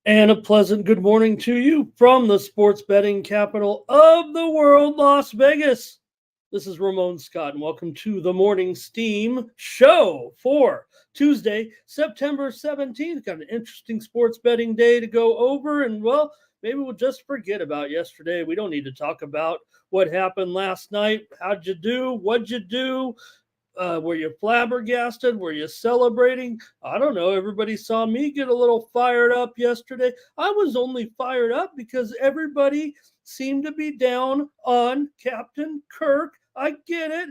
And a pleasant good morning to you from the sports betting capital of the world, Las Vegas. This is Ramon Scott, and welcome to the Morning Steam Show for Tuesday, September 17th. Got an interesting sports betting day to go over, and well, maybe we'll just forget about yesterday. We don't need to talk about what happened last night. How'd you do? What'd you do? Were you flabbergasted? Were you celebrating? I don't know. Everybody saw me get a little fired up yesterday. I was only fired up because everybody seemed to be down on Captain Kirk. I get it.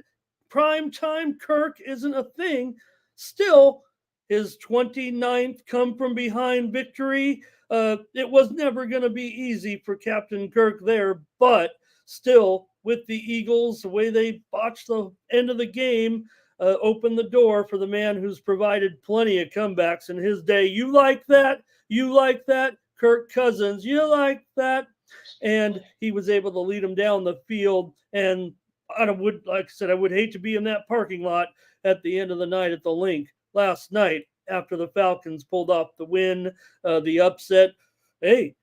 Primetime Kirk isn't a thing. Still, his 29th come from behind victory. It was never going to be easy for Captain Kirk there, but still, with the Eagles, the way they botched the end of the game, opened the door for the man who's provided plenty of comebacks in his day. You like that? You like that? Kirk Cousins, you like that? And he was able to lead him down the field. And I would, like I said, I would hate to be in that parking lot at the end of the night at the Link last night after the Falcons pulled off the win, the upset. Hey,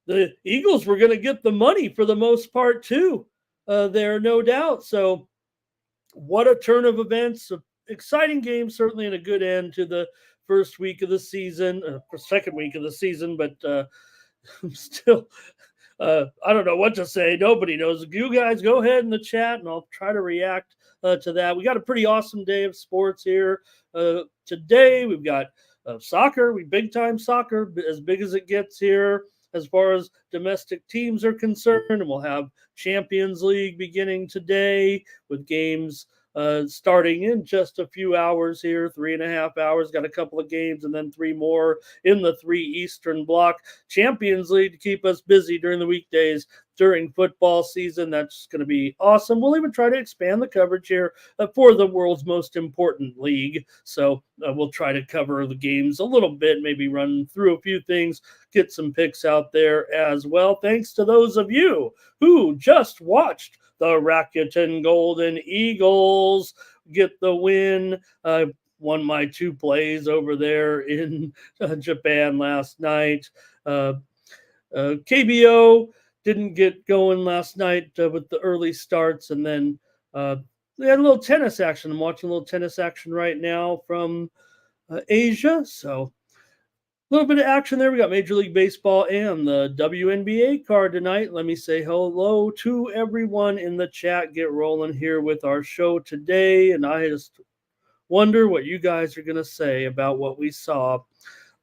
the Eagles were going to get the money for the most part too. There, no doubt. So what a turn of events. Exciting game, certainly, and a good end to the first week of the season, second week of the season, but still, I don't know what to say. Nobody knows. You guys go ahead in the chat, and I'll try to react to that. We got a pretty awesome day of sports here. Today, we've got soccer. Big-time soccer, as big as it gets here as far as domestic teams are concerned. And we'll have Champions League beginning today with games starting in just a few hours here, 3.5 hours. Got a couple of games and then 3 more in the 3 Eastern block. Champions League to keep us busy during the weekdays during football season. That's going to be awesome. We'll even try to expand the coverage here for the world's most important league. So we'll try to cover the games a little bit, maybe run through a few things, get some picks out there as well. Thanks to those of you who just watched the Rakuten Golden Eagles get the win. Won my 2 plays over there in Japan last night. KBO didn't get going last night with the early starts, and then they had a little tennis action. I'm watching a little tennis action right now from Asia, so a little bit of action there. We got Major League Baseball and the WNBA card tonight. Let me say hello to everyone in the chat. Get rolling here with our show today, and I just wonder what you guys are going to say about what we saw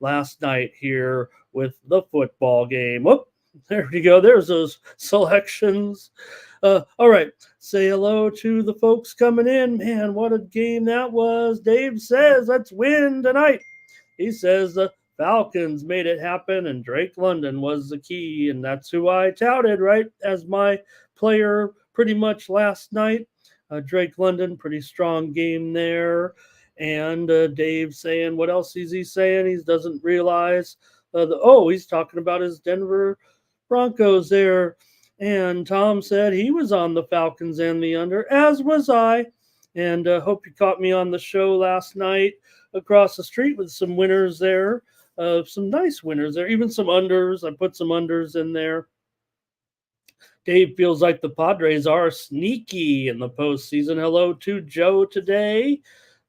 last night here with the football game. Oh, there we go. There's those selections. All right. Say hello to the folks coming in. Man, what a game that was. Dave says, let's win tonight. He says the Falcons made it happen, and Drake London was the key, and that's who I touted, right, as my player pretty much last night. Drake London, pretty strong game there. And Dave saying, what else is he saying? He doesn't realize. He's talking about his Denver Broncos there. And Tom said he was on the Falcons and the under, as was I. And hope you caught me on the show last night across the street with some winners there. Some nice winners there, even some unders. I put some unders in there. Dave feels like the Padres are sneaky in the postseason. Hello to Joe today.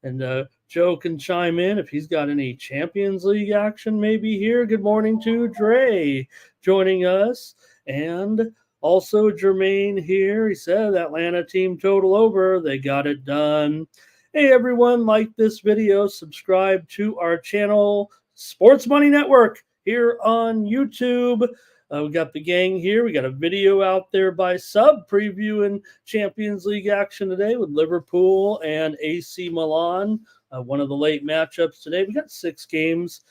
And Joe can chime in if he's got any Champions League action maybe here. Good morning to Dre joining us. And also Jermaine here. He said Atlanta team total over. They got it done. Hey everyone, like this video, subscribe to our channel, Sports Money Network, here on YouTube. We got the gang here. We got a video out there by Sub previewing Champions League action today with Liverpool and AC Milan. One of the late matchups today. We got 6 games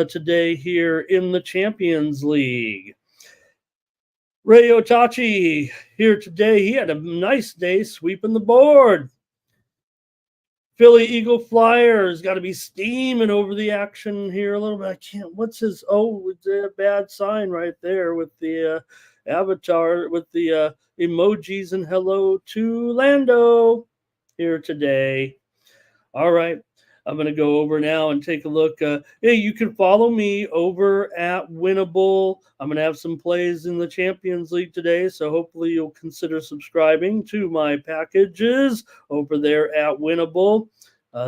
today here in the Champions League. Ray Otachi here today. He had a nice day sweeping the board. Philly Eagle Flyers got to be steaming over the action here a little bit. I can't. What's his? Oh, it's a bad sign right there with the avatar with the emojis and hello to Lando here today. All right. I'm going to go over now and take a look. Hey, you can follow me over at Winnable. I'm going to have some plays in the Champions League today, so hopefully you'll consider subscribing to my packages over there at Winnable.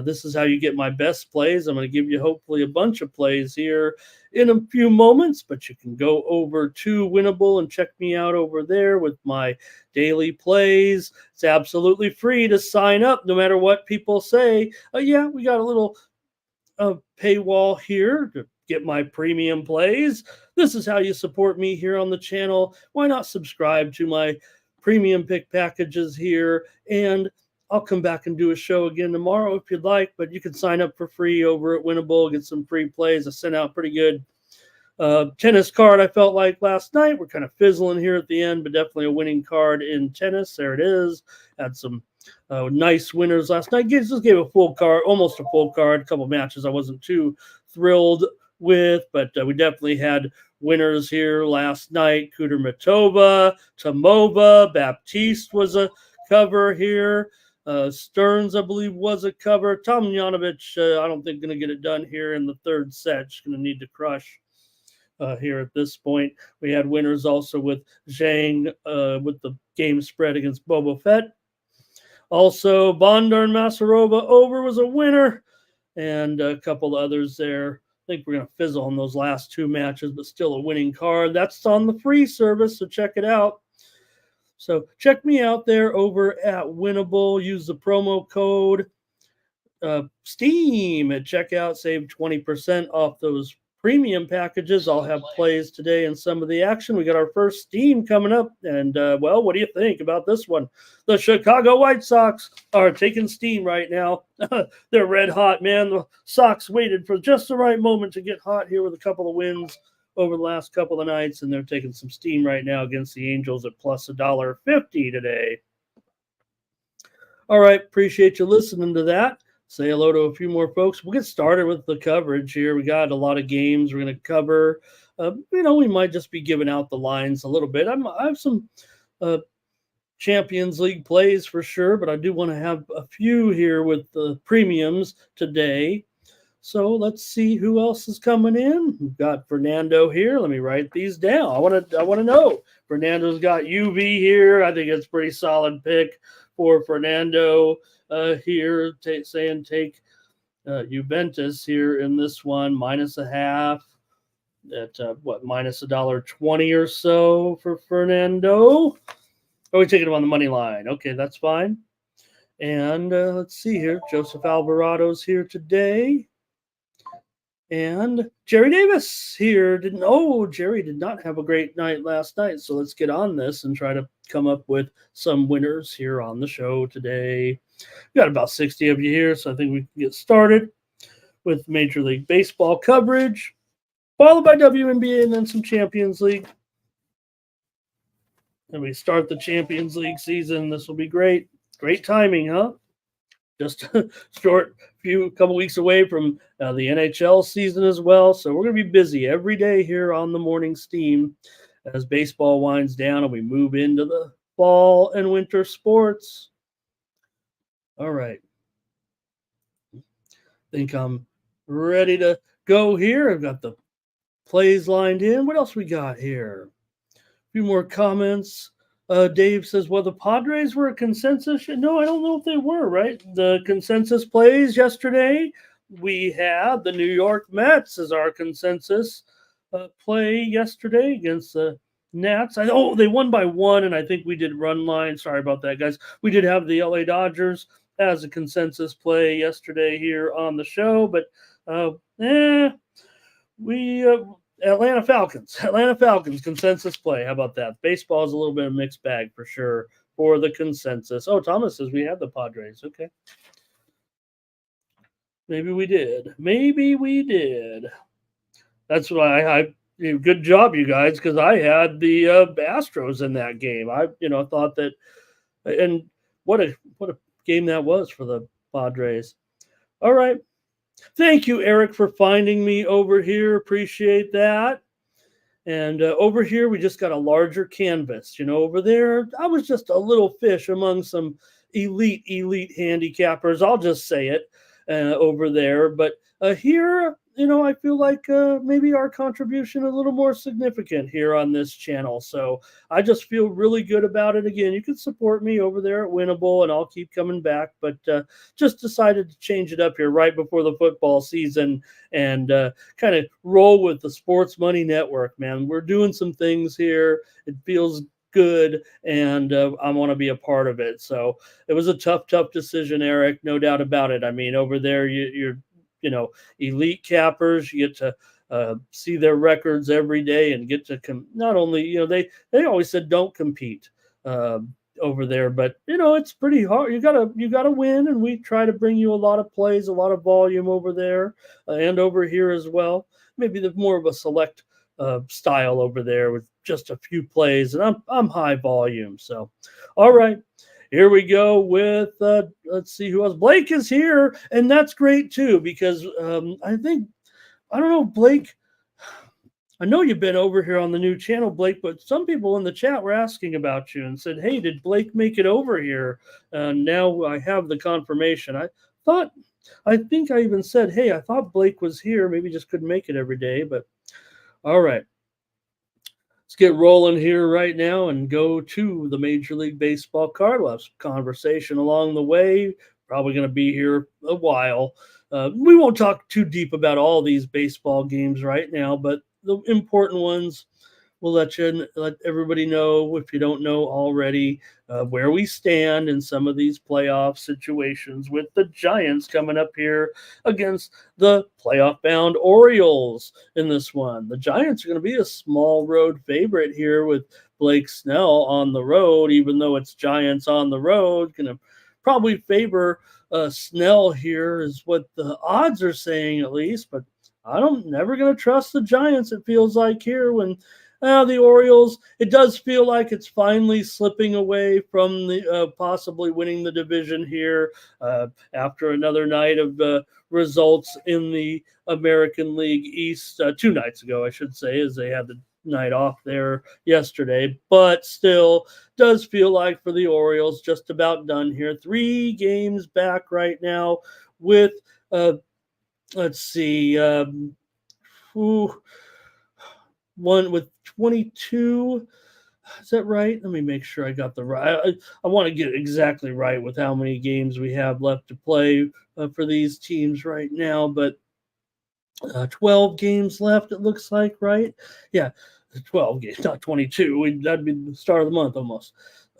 This is how you get my best plays. I'm going to give you hopefully a bunch of plays here in a few moments, but you can go over to Winnable and check me out over there with my daily plays. It's absolutely free to sign up no matter what people say. Yeah, we got a little paywall here to get my premium plays. This is how you support me here on the channel. Why not subscribe to my premium pick packages here, and I'll come back and do a show again tomorrow if you'd like, but you can sign up for free over at Winnable, get some free plays. I sent out pretty good tennis card, I felt like, last night. We're kind of fizzling here at the end, but definitely a winning card in tennis. There it is. Had some nice winners last night. Just gave a full card, almost a full card. A couple matches I wasn't too thrilled with, but we definitely had winners here last night. Kudermetova, Tomova, Baptiste was a cover here. Stearns, I believe, was a cover. Tomljanovic, I don't think going to get it done here in the third set. She's going to need to crush here at this point. We had winners also with Zhang with the game spread against Boba Fett. Also, Bondar and Masarova over was a winner, and a couple others there. I think we're going to fizzle on those last 2 matches, but still a winning card. That's on the free service, so check it out. So check me out there over at Winnable. Use the promo code STEAM at checkout. Save 20% off those premium packages. I'll have plays today in some of the action. We got our first Steam coming up. And, well, what do you think about this one? The Chicago White Sox are taking steam right now. They're red hot, man. The Sox waited for just the right moment to get hot here with a couple of wins over the last couple of nights, and they're taking some steam right now against the Angels at plus $1.50 today. All right, appreciate you listening to that. Say hello to a few more folks. We'll get started with the coverage here. We got a lot of games we're going to cover. We might just be giving out the lines a little bit. I have some Champions League plays for sure, but I do want to have a few here with the premiums today. So let's see who else is coming in. We've got Fernando here. Let me write these down. I want to know. Fernando's got UV here. I think it's a pretty solid pick for Fernando here. Saying take Juventus here in this one, -0.5 at minus $1.20 or so for Fernando. Oh, we're taking him on the money line. Okay, that's fine. And let's see here. Joseph Alvarado's here today. And Jerry Davis here. Jerry did not have a great night last night. So let's get on this and try to come up with some winners here on the show today. We got about 60 of you here, so I think we can get started with Major League Baseball coverage, followed by WNBA and then some Champions League. And we start the Champions League season. This will be great. Great timing, huh? Just a couple weeks away from the NHL season as well. So we're going to be busy every day here on the Morning Steam as baseball winds down and we move into the fall and winter sports. All right. I think I'm ready to go here. I've got the plays lined in. What else we got here? A few more comments. Dave says, well, the Padres were a consensus. No, I don't know if they were, right? The consensus plays yesterday. We had the New York Mets as our consensus play yesterday against the Nats. They won by 1, and I think we did run line. Sorry about that, guys. We did have the LA Dodgers as a consensus play yesterday here on the show, but we Atlanta Falcons. Atlanta Falcons consensus play. How about that? Baseball is a little bit of a mixed bag for sure for the consensus. Oh, Thomas says we have the Padres. Okay. Maybe we did. Maybe we did. That's why I good job, you guys, because I had the Astros in that game. I thought that, and what a game that was for the Padres. All right. Thank you, Eric, for finding me over here. Appreciate that. And over here, we just got a larger canvas. Over there, I was just a little fish among some elite handicappers. I'll just say it over there. But here, I feel like maybe our contribution a little more significant here on this channel. So I just feel really good about it. Again, you can support me over there at Winnable, and I'll keep coming back. But just decided to change it up here right before the football season and kind of roll with the Sports Money Network, man. We're doing some things here. It feels good, and I want to be a part of it. So it was a tough decision, Eric, no doubt about it. I mean, over there, you're elite cappers. You get to see their records every day and get to not only, they always said don't compete over there, but it's pretty hard. You gotta win, and we try to bring you a lot of plays, a lot of volume over there and over here as well. Maybe the more of a select style over there with just a few plays, and I'm high volume. So, all right. Here we go with, let's see who else. Blake is here, and that's great too, because I don't know, Blake, I know you've been over here on the new channel, Blake, but some people in the chat were asking about you and said, hey, did Blake make it over here? Now I have the confirmation. I think I even said, hey, I thought Blake was here, maybe just couldn't make it every day, but all right. Let's get rolling here right now and go to the Major League Baseball card. We'll have some conversation along the way. Probably going to be here a while. We won't talk too deep about all these baseball games right now, but the important ones, we'll let everybody know, if you don't know already, where we stand in some of these playoff situations with the Giants coming up here against the playoff-bound Orioles in this one. The Giants are going to be a small road favorite here with Blake Snell on the road, even though it's Giants on the road. Going to probably favor Snell here is what the odds are saying, at least, but I'm never going to trust the Giants, it feels like, here when the Orioles, it does feel like it's finally slipping away from the possibly winning the division here after another night of results in the American League East 2 nights ago, I should say, as they had the night off there yesterday. But still does feel like for the Orioles, just about done here. 3 games back right now with, let's see, one with 22. Is that right? Let me make sure I got the right. I want to get exactly right with how many games we have left to play for these teams right now. But 12 games left, it looks like, right? Yeah, 12 games, not 22. That'd be the start of the month almost.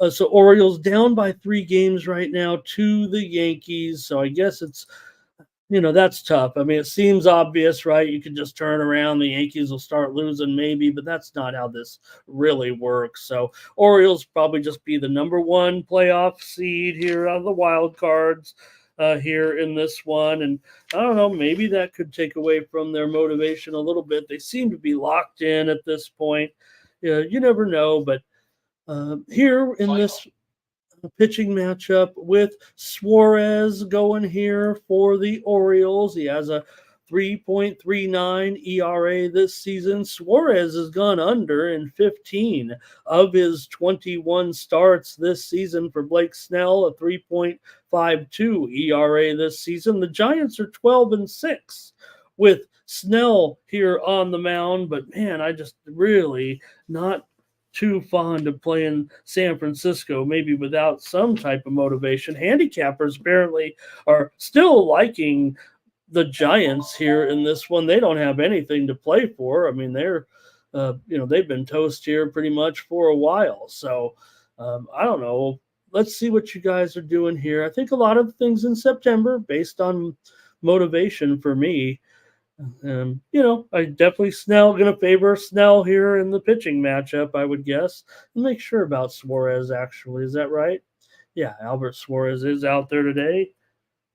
So Orioles down by 3 games right now to the Yankees. So I guess it's, that's tough. I mean, it seems obvious, right? You could just turn around. The Yankees will start losing maybe, but that's not how this really works. So Orioles probably just be the number 1 playoff seed here out of the wild cards here in this one. And I don't know, maybe that could take away from their motivation a little bit. They seem to be locked in at this point. You never know, but here in this pitching matchup with Suarez going here for the Orioles. He has a 3.39 ERA this season. Suarez has gone under in 15 of his 21 starts this season. For Blake Snell, a 3.52 ERA this season. The Giants are 12-6 with Snell here on the mound, but man, I just really not too fond of playing San Francisco, maybe without some type of motivation. Handicappers apparently are still liking the Giants here in this one. They don't have anything to play for. I mean, they're, they've been toast here pretty much for a while. So I don't know. let's see what you guys are doing here. I think a lot of things in September based on motivation for me. I definitely Snell going to favor Snell here in the pitching matchup, I would guess. And make sure about Suarez, actually. Is that right? Yeah, Albert Suarez is out there today.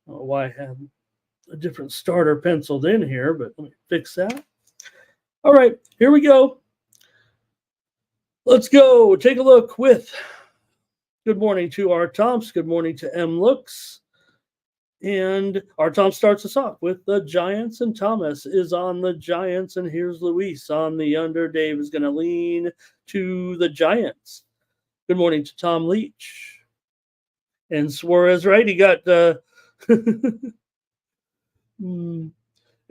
I don't know why I have a different starter penciled in here, but let me fix that. All right, here we go. Let's go. Take a look with good morning to R. Tomps. Good morning to M. Looks. And our Tom starts us off with the Giants, and Thomas is on the Giants, and here's Luis on the under. Dave is going to lean to the Giants. Good morning to Tom Leach. And Suarez, right? He got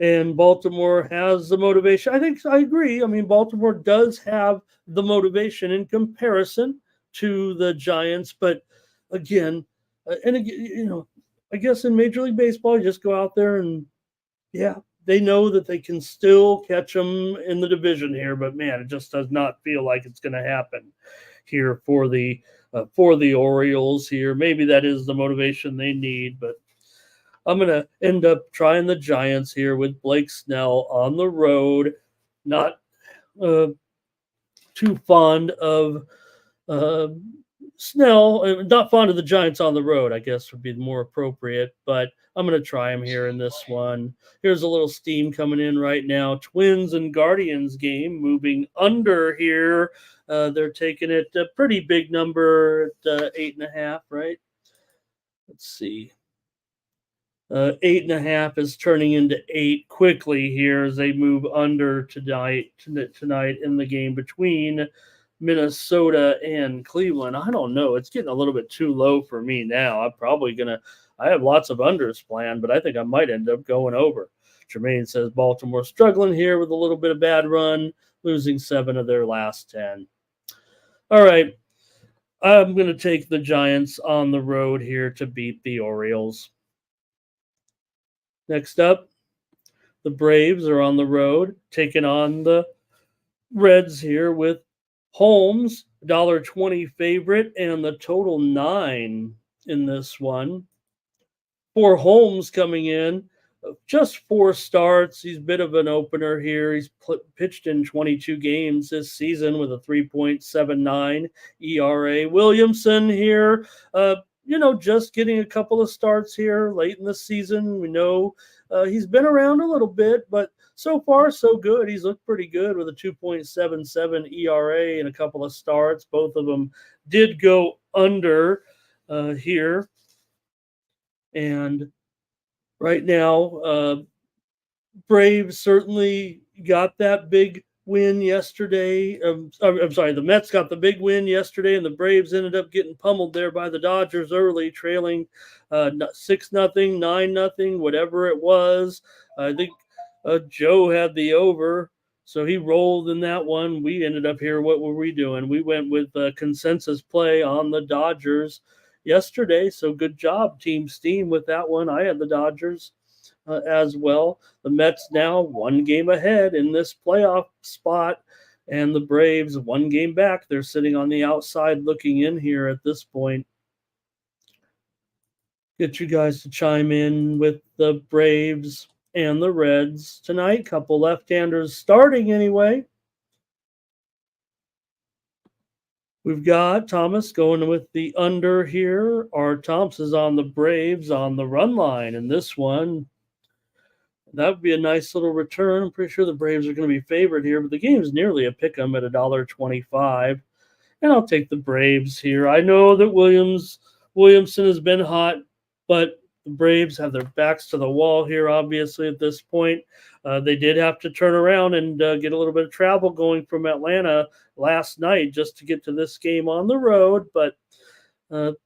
and Baltimore has the motivation. I agree. I mean, Baltimore does have the motivation in comparison to the Giants, but again, I guess in Major League Baseball, you just go out there and, they know that they can still catch them in the division here. But, man, it just does not feel like it's going to happen here for the Orioles here. Maybe that is the motivation they need. But I'm going to end up trying the Giants here with Blake Snell on the road. Not too fond of Snell, not fond of the Giants on the road, I guess would be more appropriate, but I'm going to try him here in this one. Here's a little steam coming in right now. Twins and Guardians game moving under here. They're taking it a pretty big number at 8.5, right? Let's see. 8.5 is turning into 8 quickly here as they move under tonight in the game between Minnesota and Cleveland. I don't know. It's getting a little bit too low for me now. I have lots of unders planned, but I think I might end up going over. Jermaine says Baltimore struggling here with a little bit of bad run, losing 7 of their last 10. All right. I'm going to take the Giants on the road here to beat the Orioles. Next up, the Braves are on the road, taking on the Reds here with Holmes, $1.20 favorite, and the total 9 in this one. For Holmes coming in, just 4 starts. He's a bit of an opener here. He's pitched in 22 games this season with a 3.79 ERA. Williamson here, just getting a couple of starts here late in the season. We know he's been around a little bit, but so far so good. He's looked pretty good with a 2.77 ERA and a couple of starts. Both of them did go under here. And right now, Braves certainly got that big win yesterday. I'm sorry, the Mets got the big win yesterday, and the Braves ended up getting pummeled there by the Dodgers early, trailing 6-0, 9-0, whatever it was. I think Joe had the over, so he rolled in that one. We ended up here. What were we doing? We went with consensus play on the Dodgers yesterday, so good job, Team Steam, with that one. I had the Dodgers as well. The Mets now 1 game ahead in this playoff spot, and the Braves 1 game back. They're sitting on the outside looking in here at this point. Get you guys to chime in with the Braves and the Reds tonight. Couple left-handers starting anyway. We've got Thomas going with the under here. Our Thompson is on the Braves on the run line in this one. That would be a nice little return. I'm pretty sure the Braves are going to be favored here, but the game is nearly a pick 'em at $1.25. And I'll take the Braves here. I know that Williamson has been hot, but the Braves have their backs to the wall here, obviously, at this point. They did have to turn around and get a little bit of travel going from Atlanta last night just to get to this game on the road, but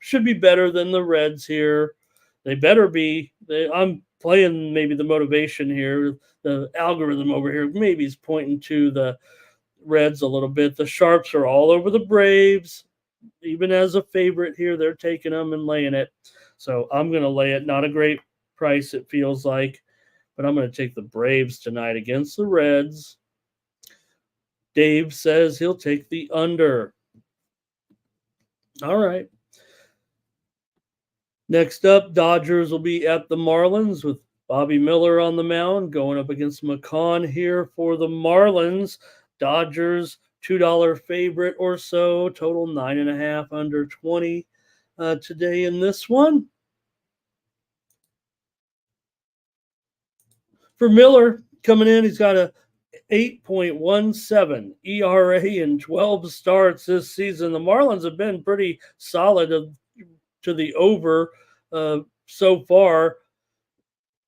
should be better than the Reds here. They better be. I'm playing maybe the motivation here. The algorithm over here maybe is pointing to the Reds a little bit. The Sharps are all over the Braves. Even as a favorite here, they're taking them and laying it. So I'm going to lay it. Not a great price, it feels like, but I'm going to take the Braves tonight against the Reds. Dave says he'll take the under. All right. Next up, Dodgers will be at the Marlins with Bobby Miller on the mound going up against McCann here for the Marlins. Dodgers, $2 favorite or so, total 9.5 under 20 today in this one. For Miller coming in, he's got a 8.17 ERA in 12 starts this season. The Marlins have been pretty solid to the over so far.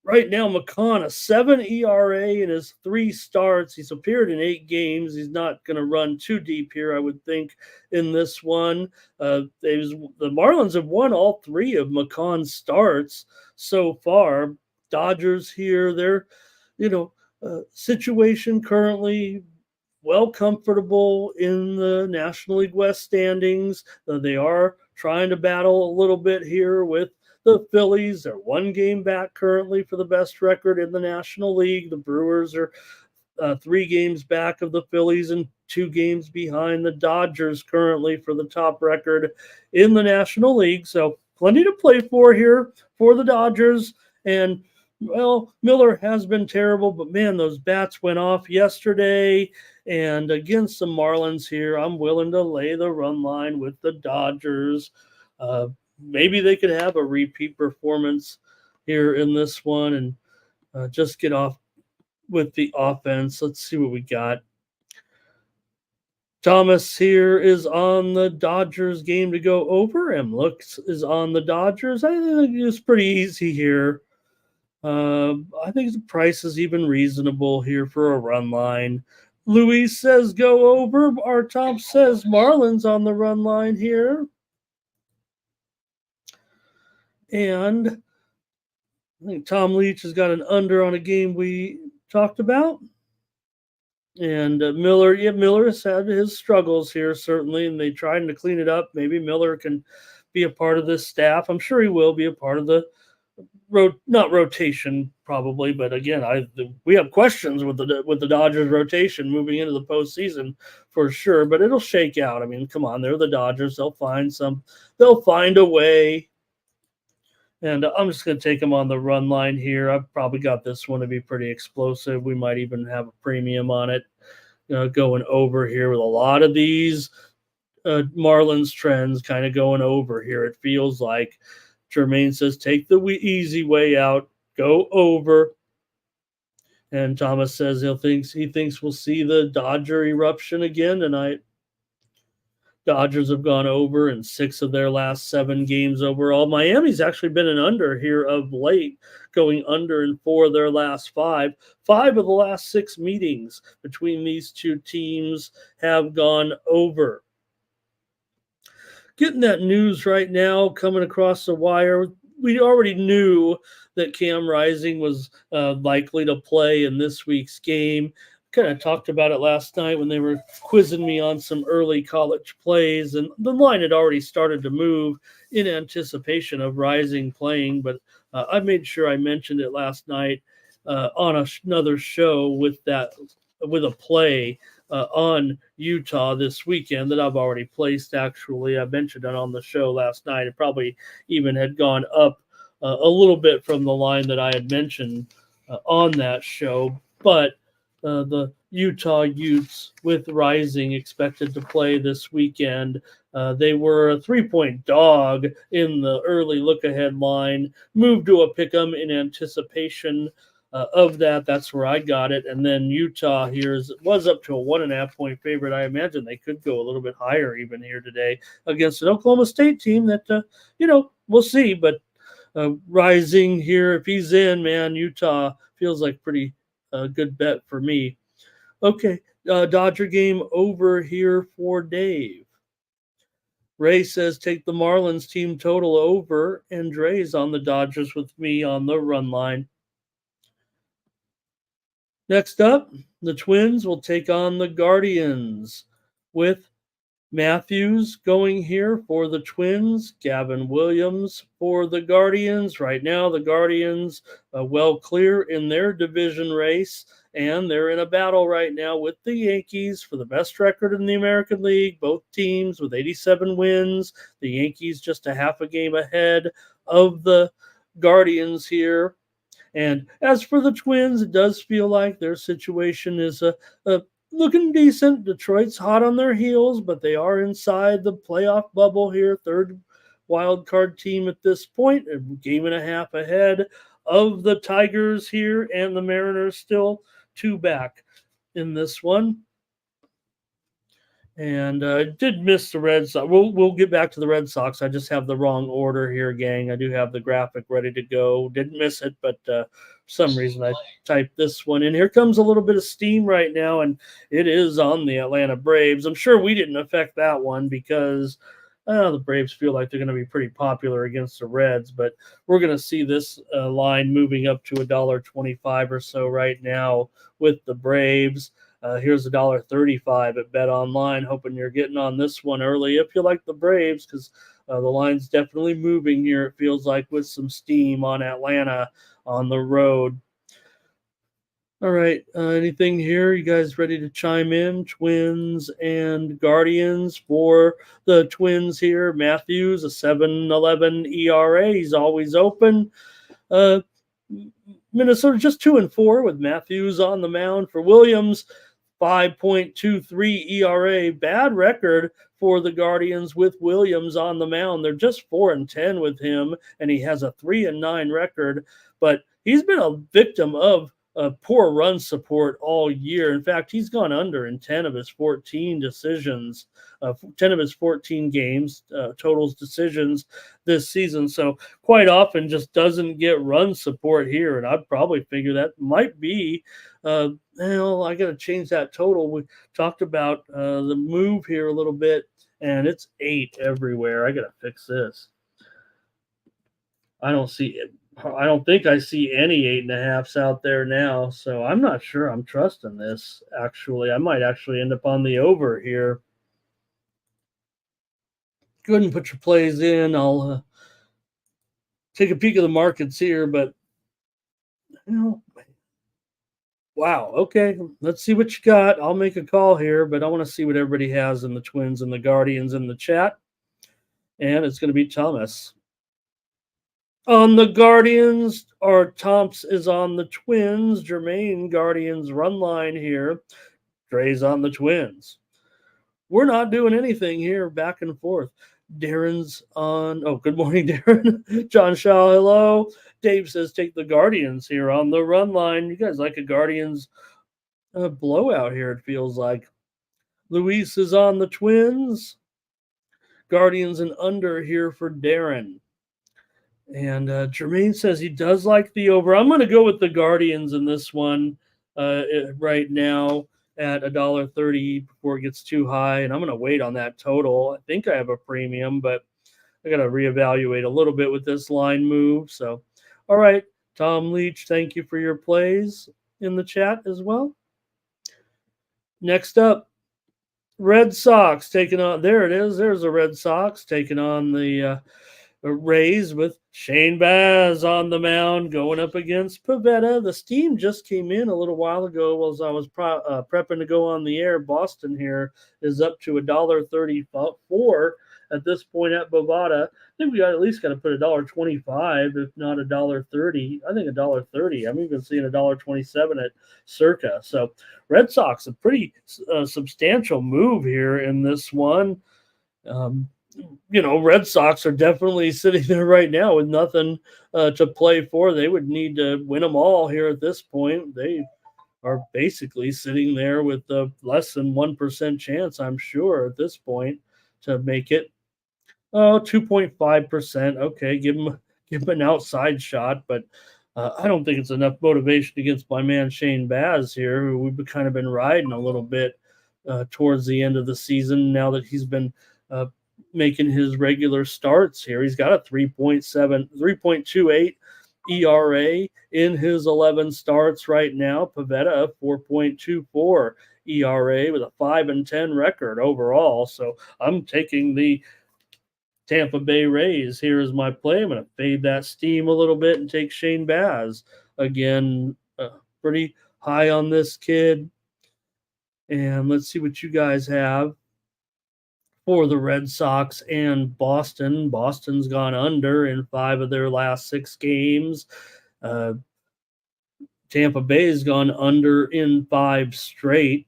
Right now, McCann, a 7 ERA in his 3 starts. He's appeared in 8 games. He's not going to run too deep here, I would think, in this one. The Marlins have won all 3 of McCann's starts so far. Dodgers here, they're, situation currently well comfortable in the National League West standings. They are trying to battle a little bit here with the Phillies. They're 1 game back currently for the best record in the National League. The Brewers are 3 games back of the Phillies and 2 games behind the Dodgers currently for the top record in the National League. So plenty to play for here for the Dodgers. And, well, Miller has been terrible, but, man, those bats went off yesterday. And against the Marlins here, I'm willing to lay the run line with the Dodgers. Maybe they could have a repeat performance here in this one and just get off with the offense. Let's see what we got. Thomas here is on the Dodgers game to go over, and Looks is on the Dodgers. I think it's pretty easy here. I think the price is even reasonable here for a run line. Luis says go over. Our Tom says Marlins on the run line here. And I think Tom Leach has got an under on a game we talked about. And Miller has had his struggles here, certainly, and they're trying to clean it up. Maybe Miller can be a part of this staff. I'm sure he will be a part of the not rotation, probably, but again, we have questions with the Dodgers rotation moving into the postseason for sure. But it'll shake out. I mean, come on, they're the Dodgers. They'll find a way. And I'm just going to take them on the run line here. I've probably got this one to be pretty explosive. We might even have a premium on it going over here with a lot of these Marlins trends kind of going over here. It feels like Jermaine says take the easy way out, go over. And Thomas says he thinks we'll see the Dodger eruption again tonight. Dodgers have gone over in 6 of their last 7 games overall. Miami's actually been an under here of late, going under in 4 of their last 5. 5 of the last 6 meetings between these two teams have gone over. Getting that news right now coming across the wire. We already knew that Cam Rising was likely to play in this week's game. Kind of talked about it last night when they were quizzing me on some early college plays, and the line had already started to move in anticipation of Rising playing, but I made sure I mentioned it last night on another show with a play on Utah this weekend that I've already placed. Actually, I mentioned it on the show last night. It probably even had gone up a little bit from the line that I had mentioned on that show, but the Utah Utes with Rising expected to play this weekend. They were a 3-point dog in the early look-ahead line, moved to a pick'em in anticipation of that. That's where I got it. And then Utah here was up to a 1.5-point favorite. I imagine they could go a little bit higher even here today against an Oklahoma State team that, we'll see. But Rising here, if he's in, man, Utah feels like pretty good bet for me. Okay, Dodger game over here for Dave. Ray says take the Marlins team total over, and Dre's on the Dodgers with me on the run line. Next up, the Twins will take on the Guardians with Matthews going here for the Twins, Gavin Williams for the Guardians. Right now, the Guardians well clear in their division race, and they're in a battle right now with the Yankees for the best record in the American League. Both teams with 87 wins. The Yankees just a half a game ahead of the Guardians here. And as for the Twins, it does feel like their situation is looking decent. Detroit's hot on their heels, but they are inside the playoff bubble here, third wild card team at this point, a game and a half ahead of the Tigers here, and the Mariners still two back in this one. And did miss the Red Sox. We'll get back to the Red Sox. I just have the wrong order here, gang. I do have the graphic ready to go. Didn't miss it, but for some reason I typed this one in. Here comes a little bit of steam right now, and it is on the Atlanta Braves. I'm sure we didn't affect that one because the Braves feel like they're going to be pretty popular against the Reds, but we're going to see this line moving up to $1.25 or so right now with the Braves. Here's $1.35 at Bet Online. Hoping you're getting on this one early if you like the Braves, because the line's definitely moving here. It feels like with some steam on Atlanta on the road. All right, anything here? You guys ready to chime in? Twins and Guardians. For the Twins here, Matthews, a 7.11 ERA. He's always open. Minnesota just 2-4 with Matthews on the mound. For Williams, 5.23 ERA. Bad record for the Guardians with Williams on the mound. They're just 4-10 with him, and he has a 3-9 record. But he's been a victim of poor run support all year. In fact, he's gone under in 10 of his 14 decisions, 10 of his 14 games, totals decisions this season. So quite often just doesn't get run support here. And I'd probably figure that might be, I got to change that total. We talked about the move here a little bit, and it's 8 everywhere. I got to fix this. I don't think I see any 8.5s out there now, so I'm not sure I'm trusting this, actually. I might actually end up on the over here. Go ahead and put your plays in. I'll take a peek at the markets here, but, wow, okay. Let's see what you got. I'll make a call here, but I want to see what everybody has in the Twins and the Guardians in the chat, and it's going to be Thomas on the Guardians, or Tomps is on the Twins. Jermaine, Guardians run line here. Dre's on the Twins. We're not doing anything here, back and forth. Darren's on. Oh, good morning, Darren. John Shaw, hello. Dave says take the Guardians here on the run line. You guys like a Guardians blowout here, it feels like. Luis is on the Twins. Guardians and under here for Darren. And Jermaine says he does like the over. I'm going to go with the Guardians in this one right now at $1.30 before it gets too high. And I'm going to wait on that total. I think I have a premium, but I got to reevaluate a little bit with this line move. So, all right, Tom Leach, thank you for your plays in the chat as well. Next up, Red Sox taking on, there it is. There's the Red Sox taking on the Rays with Shane Baz on the mound going up against Pivetta. The steam just came in a little while ago as I was prepping to go on the air. Boston here is up to $1.34 at this point at Bovada. I think we at least got to put $1.25, if not $1.30. I think $1.30. I'm even seeing $1.27 at Circa. So Red Sox, a pretty substantial move here in this one. Red Sox are definitely sitting there right now with nothing to play for. They would need to win them all here at this point. They are basically sitting there with a less than 1% chance, I'm sure, at this point to make it. 2.5%. Okay, give them an outside shot, but I don't think it's enough motivation against my man Shane Baz here, who we've kind of been riding a little bit towards the end of the season now that he's been making his regular starts here. He's got a 3.28 ERA in his 11 starts right now. Pivetta, 4.24 ERA with a 5-10 record overall. So I'm taking the Tampa Bay Rays here as my play. I'm going to fade that steam a little bit and take Shane Baz. Again, pretty high on this kid. And let's see what you guys have for the Red Sox and Boston. Boston's gone under in 5 of their last 6 games. Tampa Bay's gone under in 5 straight.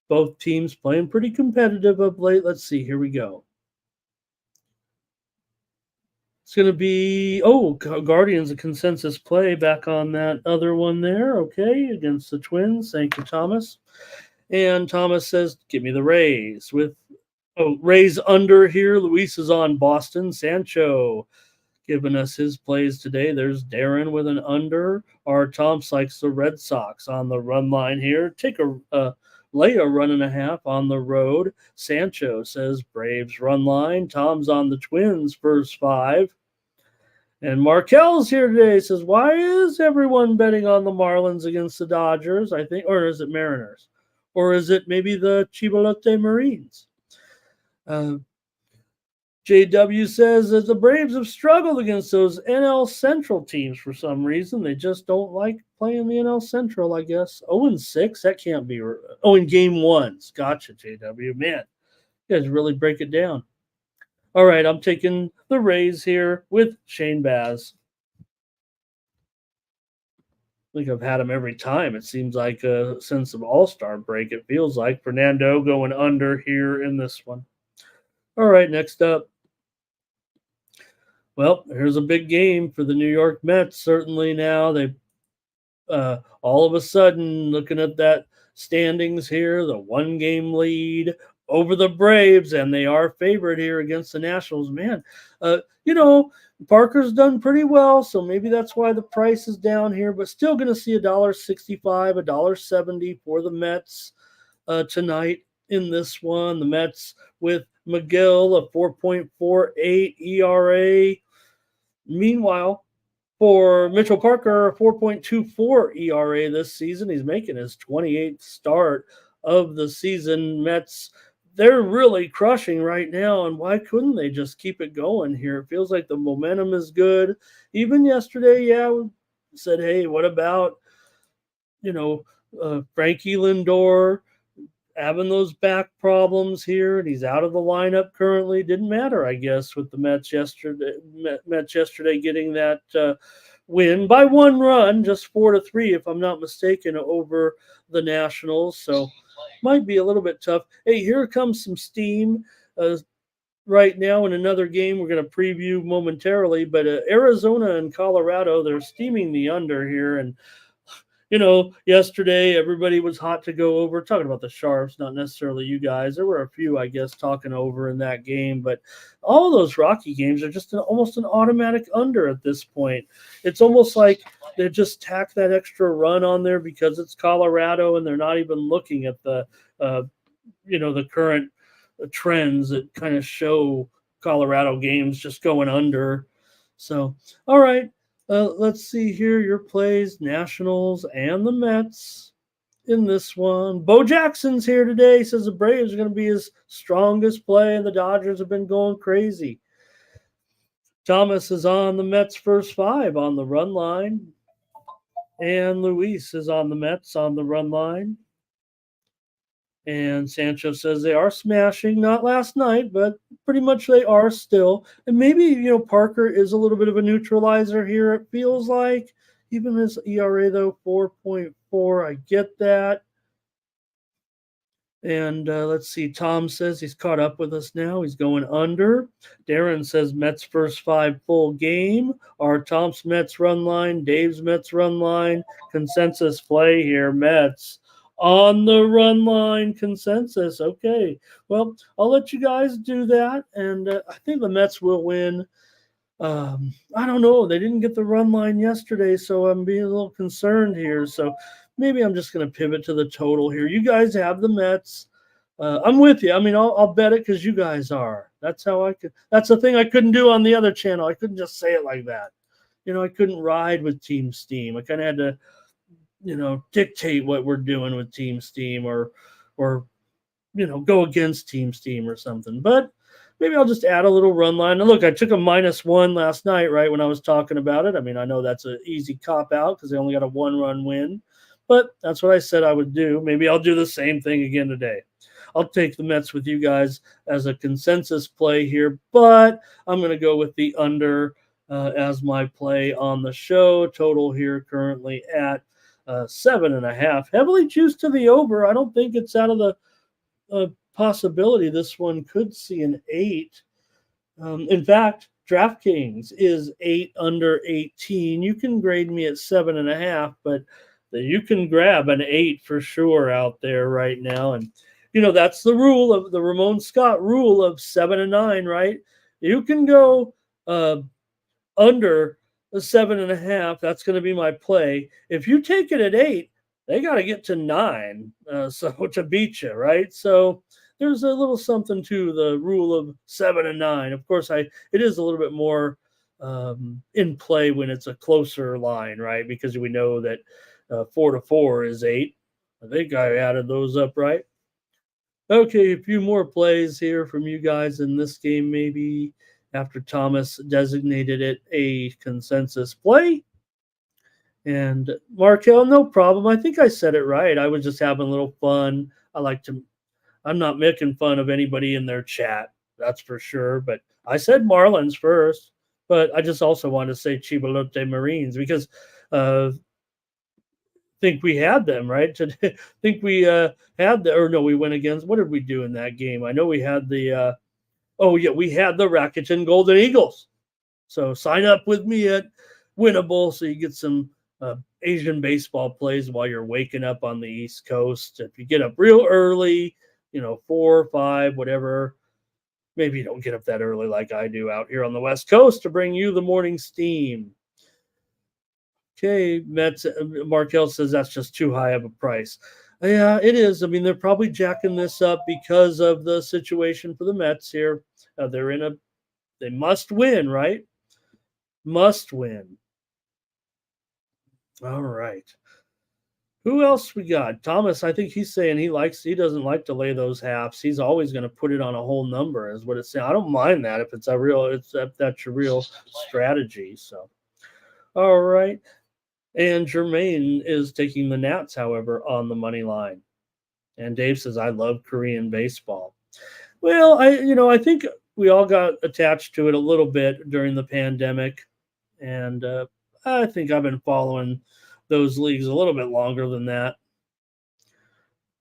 Both teams playing pretty competitive of late. Let's see. Here we go. It's going to be, Guardians, a consensus play back on that other one there. Okay, against the Twins. Thank you, Thomas. And Thomas says, give me the Rays. Rays under here. Luis is on Boston. Sancho giving us his plays today. There's Darren with an under. Our Tom's likes the Red Sox on the run line here. Take lay a run and a half on the road. Sancho says Braves run line. Tom's on the Twins first 5. And Markel's here today. Says, why is everyone betting on the Marlins against the Dodgers? I think, or is it Mariners? Or is it maybe the Chibolote Marines? JW says that the Braves have struggled against those NL Central teams for some reason. They just don't like playing the NL Central, I guess. 0-6, that can't be. In game 1. Gotcha, JW. Man, you guys really break it down. All right, I'm taking the Rays here with Shane Baz. I think I've had him every time. It seems like since the All-Star break, it feels like. Fernando going under here in this one. All right, next up. Well, here's a big game for the New York Mets. Certainly now they all of a sudden looking at that standings here, the 1-game lead over the Braves, and they are favored here against the Nationals. Man, Parker's done pretty well, so maybe that's why the price is down here, but still going to see $1.65, $1.70 for the Mets tonight in this one. The Mets with McGill, a 4.48 ERA. Meanwhile, for Mitchell Parker, a 4.24 ERA this season. He's making his 28th start of the season. Mets, they're really crushing right now, and why couldn't they just keep it going here? It feels like the momentum is good. Even yesterday, we said, hey, what about, Frankie Lindor having those back problems here, and he's out of the lineup currently. Didn't matter, I guess, with the Mets yesterday getting that win by 1 run, just 4-3, if I'm not mistaken, over the Nationals. So might be a little bit tough. Hey, here comes some steam right now in another game we're going to preview momentarily, but Arizona and Colorado, they're steaming the under here, and yesterday everybody was hot to go over, talking about the Sharps, not necessarily you guys. There were a few, I guess, talking over in that game, but all those Rocky games are just almost an automatic under at this point. It's almost like they just tack that extra run on there because it's Colorado, and they're not even looking at the current trends that kind of show Colorado games just going under. So, all right. Let's see here, your plays, Nationals and the Mets in this one. Bo Jackson's here today. He says the Braves are going to be his strongest play, and the Dodgers have been going crazy. Thomas is on the Mets first 5 on the run line, and Luis is on the Mets on the run line. And Sancho says they are smashing, not last night, but pretty much they are still. And maybe, Parker is a little bit of a neutralizer here, it feels like. Even his ERA, though, 4.4. I get that. And let's see. Tom says he's caught up with us now. He's going under. Darren says Mets first 5 full game. Our Tom's Mets run line, Dave's Mets run line. Consensus play here, Mets on the run line consensus. Okay, well, I'll let you guys do that, and I think the Mets will win. I don't know. They didn't get the run line yesterday, so I'm being a little concerned here. So maybe I'm just going to pivot to the total here. You guys have the Mets. I'm with you. I mean, I'll bet it because you guys are. That's how I could. That's the thing I couldn't do on the other channel. I couldn't just say it like that. I couldn't ride with Team Steam. I kind of had to dictate what we're doing with Team Steam or go against Team Steam or something. But maybe I'll just add a little run line. And look, I took a -1 last night, right, when I was talking about it. I mean, I know that's an easy cop-out because they only got a 1-run win. But that's what I said I would do. Maybe I'll do the same thing again today. I'll take the Mets with you guys as a consensus play here, but I'm going to go with the under as my play on the show. Total here currently at 7.5. Heavily juiced to the over. I don't think it's out of the possibility this one could see an 8. In fact, DraftKings is 8 under 18. You can grade me at 7.5, but you can grab an 8 for sure out there right now. And that's the rule of the Ramon Scott rule of 7 and 9, right? You can go under the 7.5. That's going to be my play. If you take it at 8, they got to get to 9 so to beat you, right? So there's a little something to the rule of 7 and 9. Of course, it is a little bit more in play when it's a closer line, right? Because we know that 4-4 is 8. I think I added those up right. Okay, a few more plays here from you guys in this game, maybe after Thomas designated it a consensus play. And Markel, no problem. I think I said it right. I was just having a little fun. I'm not making fun of anybody in their chat, that's for sure. But I said Marlins first, but I just also want to say Chibalote Marines because think we had them, right? Think we we went against, what did we do in that game? I know we had the we had the Rakuten Golden Eagles. So sign up with me at Winnable so you get some Asian baseball plays while you're waking up on the East Coast. If you get up real early, 4 or 5, whatever, maybe you don't get up that early like I do out here on the West Coast to bring you the morning steam. Okay, Mets. Markel says that's just too high of a price. Yeah, it is. I mean, they're probably jacking this up because of the situation for the Mets here. They must win, right? Must win. All right. Who else we got? Thomas, I think he's saying he doesn't like to lay those halves. He's always going to put it on a whole number, is what it's saying. I don't mind that if that's your real strategy. So, all right. And Jermaine is taking the Nats, however, on the money line. And Dave says, I love Korean baseball. Well, I think we all got attached to it a little bit during the pandemic. And I think I've been following those leagues a little bit longer than that.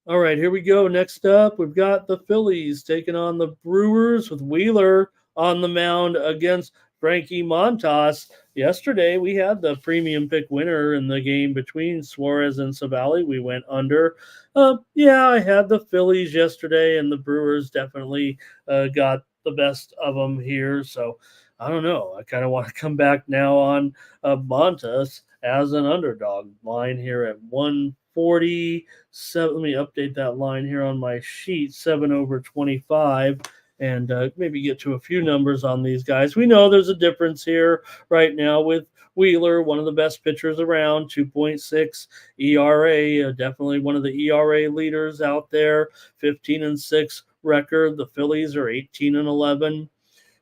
All right, here we go. Next up, we've got the Phillies taking on the Brewers with Wheeler on the mound against Frankie Montas. Yesterday, we had the premium pick winner in the game between Suarez and Savali. We went under. I had the Phillies yesterday, and the Brewers definitely got the best of them here. So, I don't know. I kind of want to come back now on Montas as an underdog. Line here at 147. Let me update that line here on my sheet. 7/25. And maybe get to a few numbers on these guys. We know there's a difference here right now with Wheeler, one of the best pitchers around, 2.6 ERA, definitely one of the ERA leaders out there, 15-6 record. The Phillies are 18-11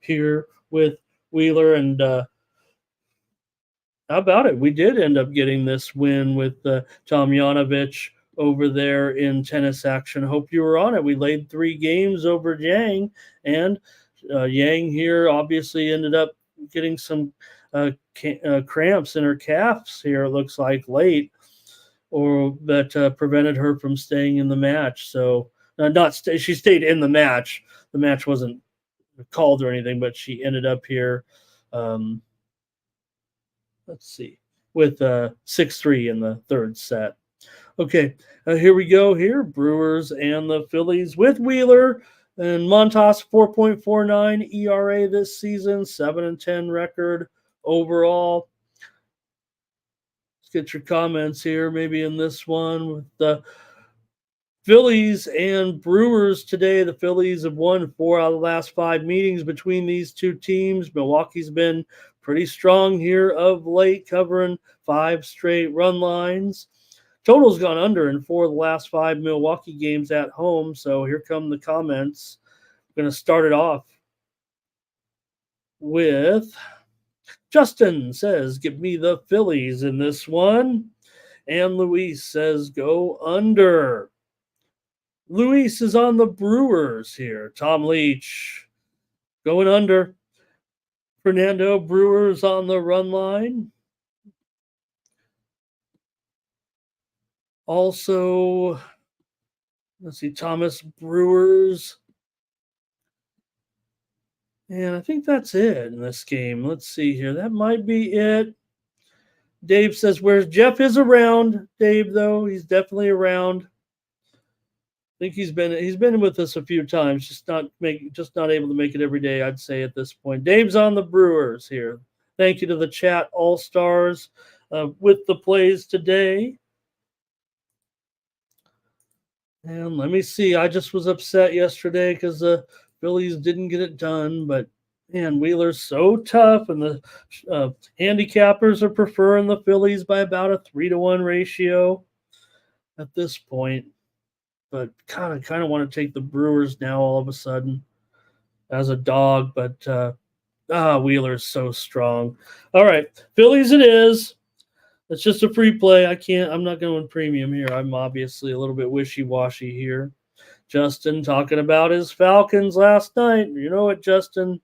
here with Wheeler. And how about it? We did end up getting this win with Tomjanovich over there in tennis action. Hope you were on it. We laid 3 games over Yang, and Yang here obviously ended up getting some cramps in her calves here, it looks like, late, or that prevented her from staying in the match. So she stayed in the match. The match wasn't called or anything, but she ended up here. Let's see, with 6-3 in the third set. Okay, here we go here. Brewers and the Phillies with Wheeler and Montas, 4.49 ERA this season, 7-10 record overall. Let's get your comments here, maybe in this one with the Phillies and Brewers today. The Phillies have won 4 out of the last 5 meetings between these two teams. Milwaukee's been pretty strong here of late, covering 5 straight run lines. Total's gone under in 4 of the last 5 Milwaukee games at home. So here come the comments. I'm going to start it off with Justin says, give me the Phillies in this one. And Luis says, go under. Luis is on the Brewers here. Tom Leach going under. Fernando Brewers on the run line. Also, let's see, Thomas Brewers. And I think that's it in this game. Let's see here. That might be it. Dave says, where's Jeff is around. Dave, though, he's definitely around. I think he's been with us a few times, just not able to make it every day, I'd say, at this point. Dave's on the Brewers here. Thank you to the chat all-stars with the plays today. And let me see. I just was upset yesterday because the Phillies didn't get it done, but man, Wheeler's so tough, and the handicappers are preferring the Phillies by about a 3-to-1 ratio at this point. But kind of want to take the Brewers now all of a sudden as a dog, but Wheeler's so strong. All right, Phillies it is. It's just a free play. I'm not going premium here. I'm obviously a little bit wishy-washy here. Justin talking about his Falcons last night. You know what, Justin?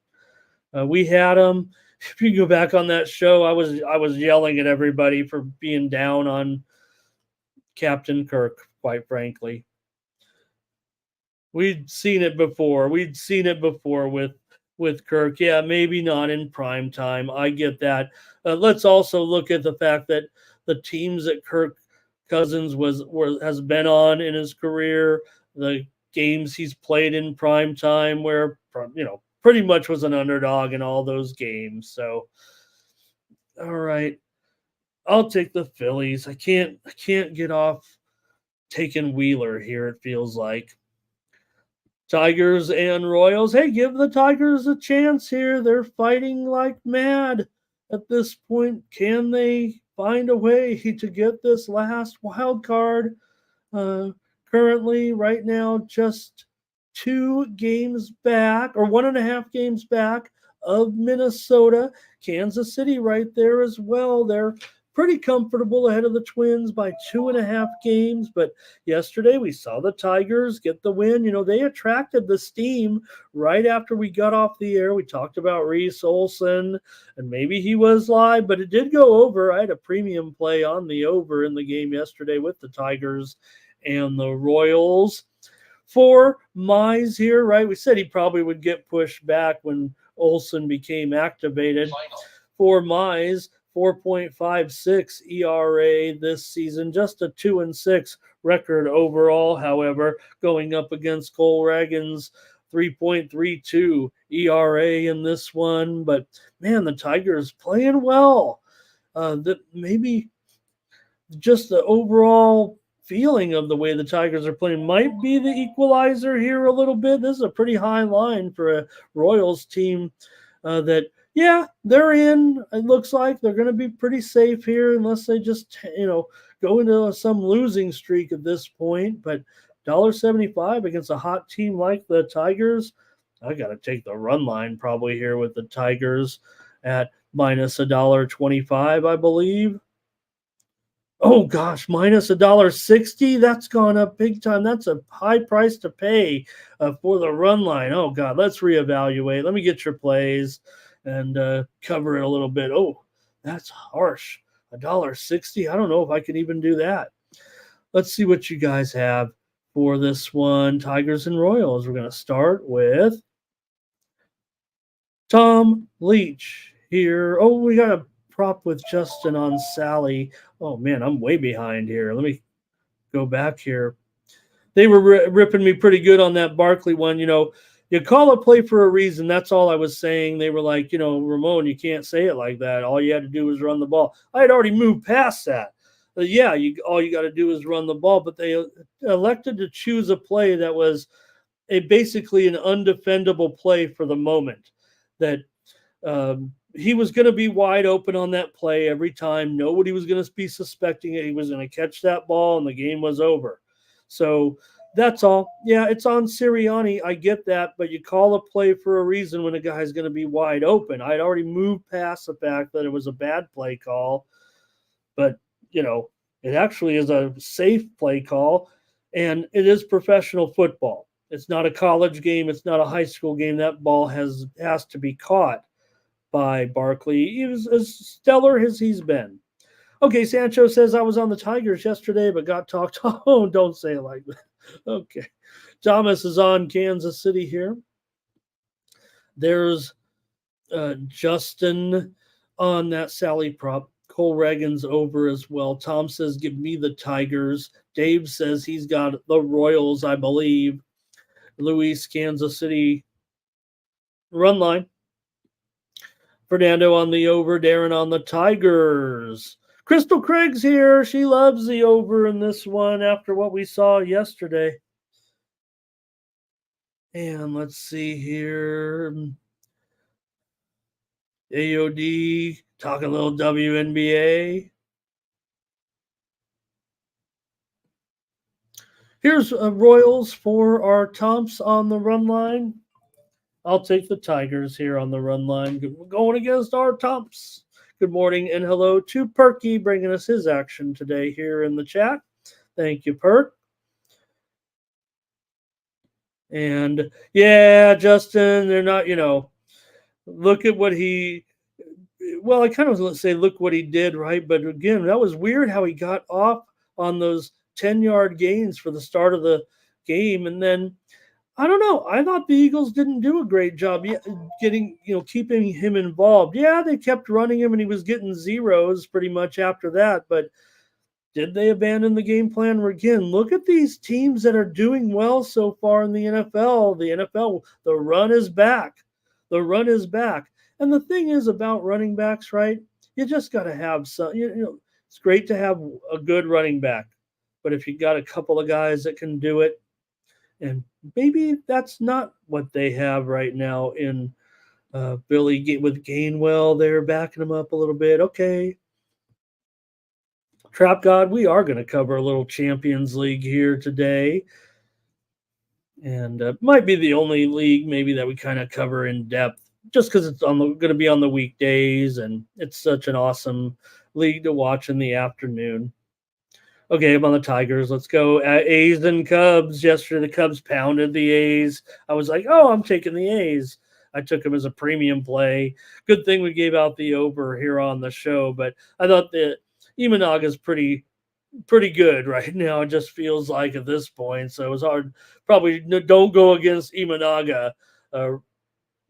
We had them. If you go back on that show, I was yelling at everybody for being down on Captain Kirk, quite frankly. We'd seen it before. With Kirk. Yeah, maybe not in prime time. I get that. Let's also look at the fact that the teams that Kirk Cousins has been on in his career, the games he's played in prime time, where pretty much was an underdog in all those games. So, all right, I'll take the Phillies. I can't get off taking Wheeler here. It feels like. Tigers and Royals. Hey, give the Tigers a chance here. They're fighting like mad at this point. Can they find a way to get this last wild card? Currently, right now, just 2 games back, or 1.5 games back of Minnesota. Kansas City right there as well. They're pretty comfortable ahead of the Twins by 2.5 games. But yesterday we saw the Tigers get the win. They attracted the steam right after we got off the air. We talked about Reese Olson, and maybe he was live, but it did go over. I had a premium play on the over in the game yesterday with the Tigers and the Royals. For Mize here, right? We said he probably would get pushed back when Olson became activated. For Mize, 4.56 ERA this season, just a 2-6 record overall, however, going up against Cole Reagan's 3.32 ERA in this one. But man, the Tigers playing well. That maybe just the overall feeling of the way the Tigers are playing might be the equalizer here a little bit. This is a pretty high line for a Royals team that, yeah, they're in. It looks like they're going to be pretty safe here unless they just, go into some losing streak at this point. But $1.75 against a hot team like the Tigers, I got to take the run line probably here with the Tigers at minus $1.25, I believe. Oh gosh, minus $1.60. That's gone up big time. That's a high price to pay for the run line. Oh God, let's reevaluate. Let me get your plays and cover it a little bit. Oh, that's harsh. $1.60. I don't know if I can even do that. Let's see what you guys have for this one. Tigers and Royals. We're going to start with Tom Leach here. Oh, we got a prop with Justin on Sally. Oh man, I'm way behind here. Let me go back here. They were ripping me pretty good on that Barkley one. You call a play for a reason. That's all I was saying. They were like, Ramon, you can't say it like that. All you had to do was run the ball. I had already moved past that. All you got to do is run the ball. But they elected to choose a play that was basically an undefendable play for the moment. That he was going to be wide open on that play every time. Nobody was going to be suspecting it. He was going to catch that ball, and the game was over. So that's all. Yeah, it's on Sirianni. I get that, but you call a play for a reason when a guy's going to be wide open. I'd already moved past the fact that it was a bad play call, but, it actually is a safe play call. And it is professional football. It's not a college game. It's not a high school game. That ball has to be caught by Barkley. He was as stellar as he's been. Okay, Sancho says, I was on the Tigers yesterday, but got talked. Oh, don't say it like that. Okay. Thomas is on Kansas City here. There's Justin on that Sally prop. Cole Reagan's over as well. Tom says, give me the Tigers. Dave says he's got the Royals, I believe. Luis, Kansas City. Run line. Fernando on the over. Darren on the Tigers. Crystal Craig's here. She loves the over in this one after what we saw yesterday. And let's see here. AOD talking a little WNBA. Here's Royals for our Tomps on the run line. I'll take the Tigers here on the run line. Going against our Tomps. Good morning and hello to Perky bringing us his action today here in the chat. Thank you, Perk. And yeah, Justin, they're not, look at what he, well, I kind of let's say look what he did, right? But again, that was weird how he got off on those 10-yard gains for the start of the game. And then, I don't know, I thought the Eagles didn't do a great job getting, keeping him involved. Yeah, they kept running him and he was getting zeros pretty much after that. But did they abandon the game plan? Again, look at these teams that are doing well so far in the NFL. The run is back. The run is back. And the thing is about running backs, right? You just got to have some, it's great to have a good running back. But if you got a couple of guys that can do it, and maybe that's not what they have right now in Billy with Gainwell. They're backing him up a little bit. Okay. Trap God, we are going to cover a little Champions League here today. And might be the only league maybe that we kind of cover in depth just because it's going to be on the weekdays. And it's such an awesome league to watch in the afternoon. Okay, I'm on the Tigers. Let's go. A's and Cubs. Yesterday, the Cubs pounded the A's. I was like, oh, I'm taking the A's. I took them as a premium play. Good thing we gave out the over here on the show, but I thought that Imanaga's pretty good right now. It just feels like at this point. So it was hard. Probably don't go against Imanaga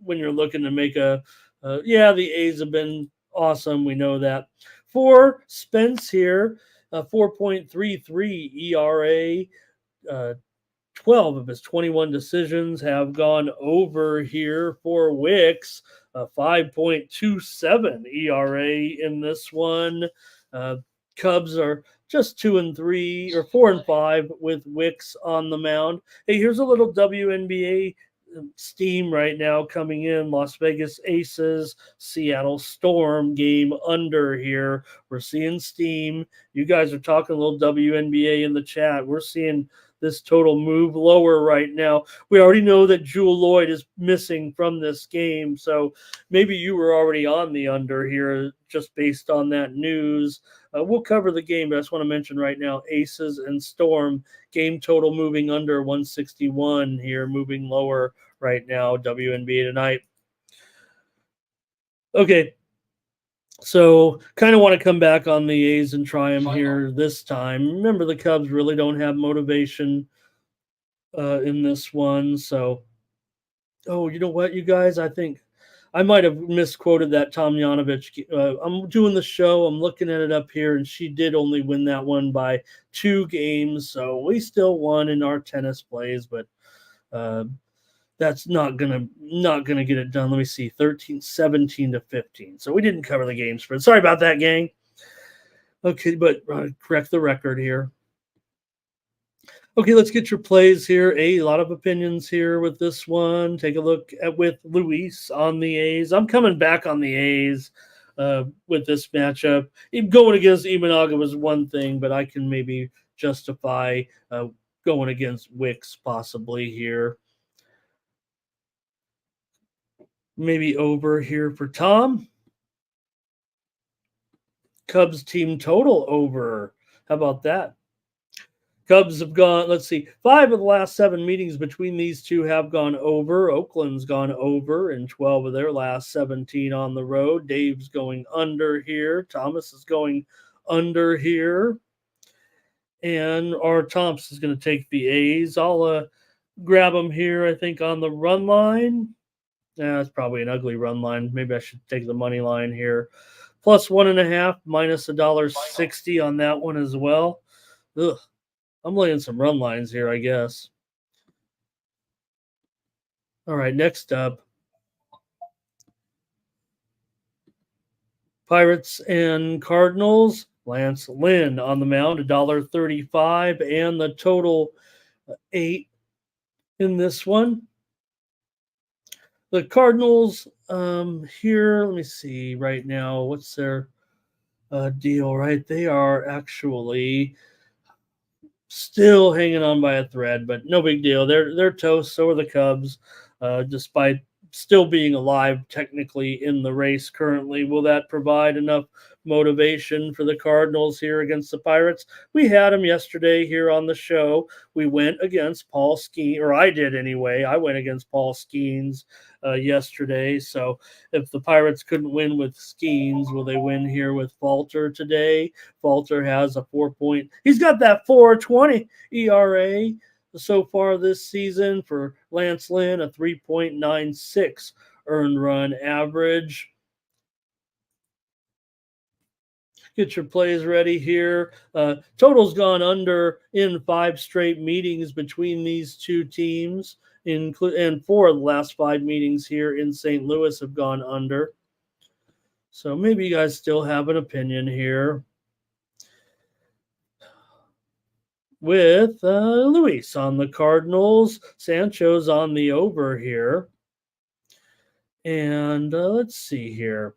when you're looking to make the A's have been awesome. We know that. For Spence here, 4.33 ERA. 12 of his 21 decisions have gone over here for Wicks. 5.27 ERA in this one. Cubs are just 2-3 or 4-5 with Wicks on the mound. Hey, here's a little WNBA steam right now coming in. Las Vegas Aces, Seattle Storm game under here. We're seeing steam. You guys are talking a little WNBA in the chat. We're seeing this total move lower right now. We already know that Jewel Lloyd is missing from this game, so maybe you were already on the under here just based on that news. We'll cover the game, but I just want to mention right now, Aces and Storm, game total moving under 161 here, moving lower right now, WNBA tonight. Okay, so kind of want to come back on the A's and try them here this time. Remember, the Cubs really don't have motivation in this one. So, you know what, you guys? I think I might have misquoted that Tomjanovich. I'm doing the show. I'm looking at it up here, and she did only win that one by 2 games. So we still won in our tennis plays, but that's not gonna get it done. Let me see, 17-15. So we didn't cover the game spread. Sorry about that, gang. Okay, but correct the record here. Okay, let's get your plays here. A lot of opinions here with this one. Take a look at with Luis on the A's. I'm coming back on the A's with this matchup. Going against Imanaga was one thing, but I can maybe justify going against Wicks possibly here. Maybe over here for Tom. Cubs team total over. How about that? Cubs have gone, let's see, 5 of the last 7 meetings between these two have gone over. Oakland's gone over in 12 of their last 17 on the road. Dave's going under here. Thomas is going under here. And our Thompson's going to take the A's. I'll grab them here, I think, on the run line. Yeah, it's probably an ugly run line. Maybe I should take the money line here. Plus 1.5, minus $1.60 on that one as well. Ugh. I'm laying some run lines here, I guess. All right, next up. Pirates and Cardinals. Lance Lynn on the mound, $1.35, and the total 8 in this one. The Cardinals here, let me see right now. What's their deal, right? They are actually still hanging on by a thread, but no big deal. They're toast. So are the Cubs, despite still being alive technically in the race currently. Will that provide enough motivation for the Cardinals here against the Pirates? We had them yesterday here on the show. We went against Paul Skeens, or I did anyway. I went against Paul Skeens yesterday. So if the Pirates couldn't win with Skeens, will they win here with Falter today? Falter has a 4 he's got that 4.20 ERA so far this season. For Lance Lynn, a 3.96 earned run average. Get your plays ready here. Total's gone under in 5 straight meetings between these two teams, and 4 of the last 5 meetings here in St. Louis have gone under. So maybe you guys still have an opinion here. With Luis on the Cardinals. Sancho's on the over here. And let's see here.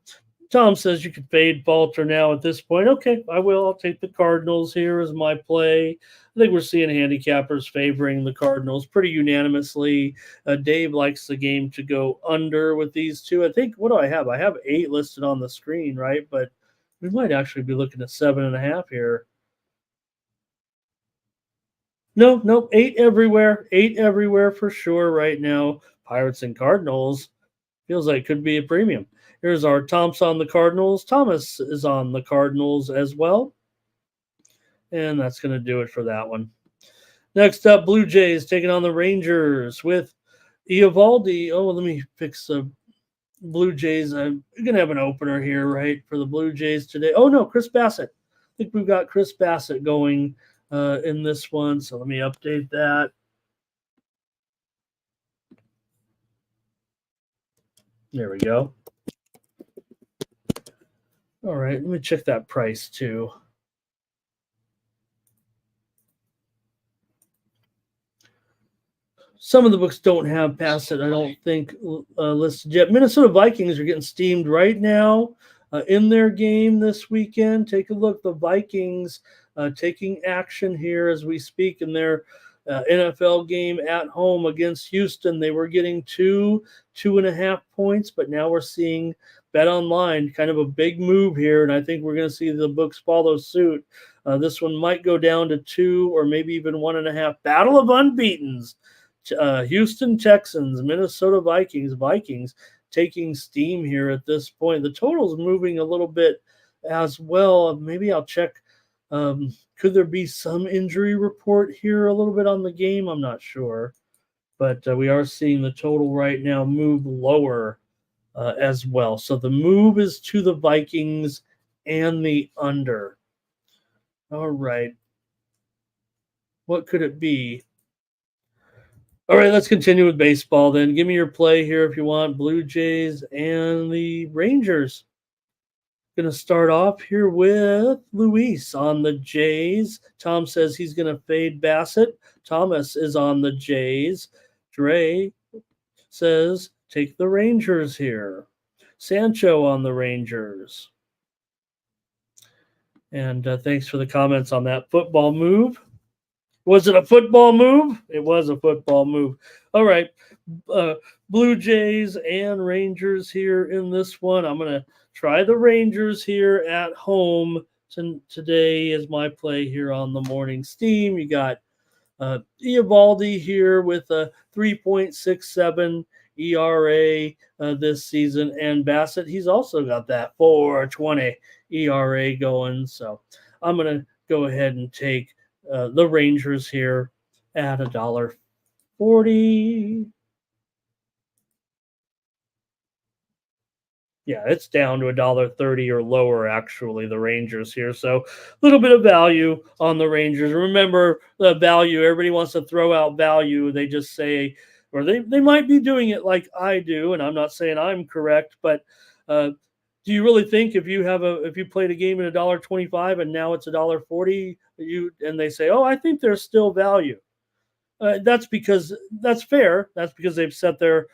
Tom says you could fade Falter now at this point. Okay, I will. I'll take the Cardinals here as my play. I think we're seeing handicappers favoring the Cardinals pretty unanimously. Dave likes the game to go under with these two. I think, what do I have? I have 8 listed on the screen, right? But we might actually be looking at 7.5 here. No, 8 everywhere. 8 everywhere for sure right now. Pirates and Cardinals. Feels like it could be a premium. Here's our Tom's on the Cardinals. Thomas is on the Cardinals as well. And that's going to do it for that one. Next up, Blue Jays taking on the Rangers with Eovaldi. Oh, let me fix the Blue Jays. I'm going to have an opener here, right, for the Blue Jays today. Oh, no, Chris Bassett. I think we've got Chris Bassett going in this one. So let me update that. There we go. All right, let me check that price too. Some of the books don't have Bassett, I don't think, listed yet. Minnesota Vikings are getting steamed right now in their game this weekend. Take a look. The Vikings taking action here as we speak in their NFL game at home against Houston. They were getting 2.5 points, but now we're seeing Bet Online, kind of a big move here, and I think we're going to see the books follow suit. This one might go down to 2 or maybe even 1.5. Battle of unbeatens. Houston Texans, Minnesota Vikings taking steam here at this point. The total's moving a little bit as well. Maybe I'll check. Could there be some injury report here a little bit on the game? I'm not sure. But we are seeing the total right now move lower as well. So the move is to the Vikings and the under. All right. What could it be? All right, let's continue with baseball then. Give me your play here if you want. Blue Jays and the Rangers. Going to start off here with Luis on the Jays. Tom says he's going to fade Bassett. Thomas is on the Jays. Dre says take the Rangers here. Sancho on the Rangers. And thanks for the comments on that football move. Was it a football move? It was a football move. All right. Blue Jays and Rangers here in this one. I'm going to try the Rangers here at home Today is my play here on the morning steam. You got Eovaldi here with a 3.67 ERA this season, and Bassett, he's also got that 4.20 ERA going. So I'm going to go ahead and take the Rangers here at $1.40. Yeah, it's down to $1.30 or lower, actually, the Rangers here. So a little bit of value on the Rangers. Remember the value, everybody wants to throw out value. They just say, or they might be doing it like I do, and I'm not saying I'm correct, but do you really think if you played a game at $1.25 and now it's $1.40, and they say, oh, I think there's still value. That's because that's fair. That's because they've set their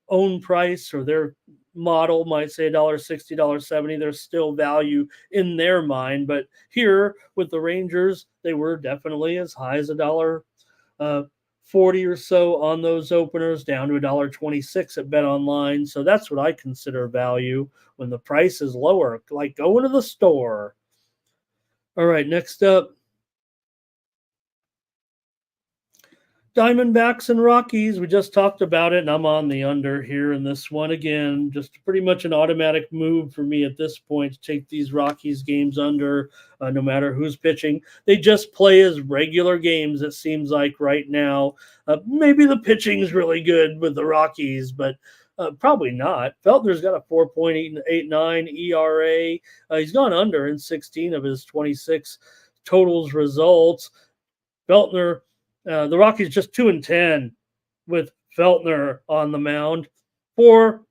own price, or their model might say $1.60, $1.70. There's still value in their mind. But here with the Rangers, they were definitely as high as $1.40 or so on those openers, down to $1.26 at Bet Online. So that's what I consider value when the price is lower, like going to the store. All right, next up, Diamondbacks and Rockies. We just talked about it, and I'm on the under here in this one again. Just pretty much an automatic move for me at this point to take these Rockies games under, no matter who's pitching. They just play as regular games, it seems like right now. Maybe the pitching's really good with the Rockies, but probably not. Feltner's got a 4.89 ERA. He's gone under in 16 of his 26 totals results. Feltner, the Rockies just 2-10 with Feltner on the mound. For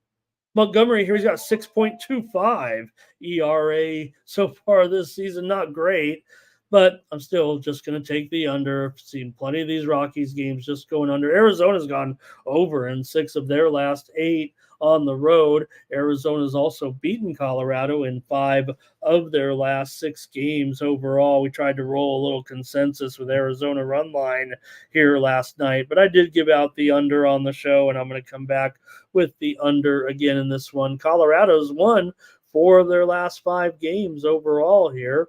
Montgomery here, he's got 6.25 ERA so far this season. Not great, but I'm still just going to take the under. I've seen plenty of these Rockies games just going under. Arizona's gone over in 6 of their last 8 on the road. Arizona's also beaten Colorado in 5 of their last 6 games overall. We tried to roll a little consensus with Arizona run line here last night, but I did give out the under on the show, and I'm going to come back with the under again in this one. Colorado's won 4 of their last 5 games overall here.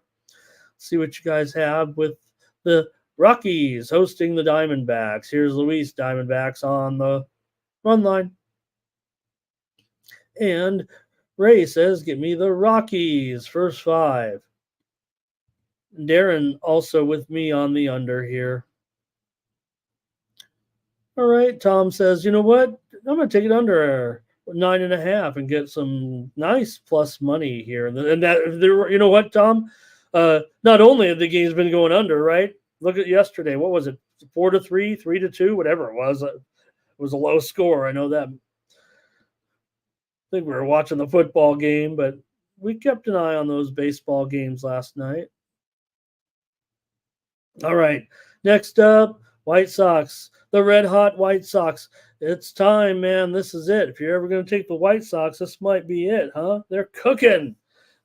See what you guys have with the Rockies hosting the Diamondbacks. Here's Luis, Diamondbacks on the run line. And Ray says, get me the Rockies, first 5. Darren also with me on the under here. All right, Tom says, you know what? I'm going to take it under 9.5 and get some nice plus money here. And that, you know what, Tom? Not only have the game's been going under, right? Look at yesterday. What was it? 4-3, 3-2, whatever it was. It was a low score. I know that. I think we were watching the football game, but we kept an eye on those baseball games last night. All right. Next up, White Sox. The red hot White Sox. It's time, man. This is it. If you're ever going to take the White Sox, this might be it, huh? They're cooking.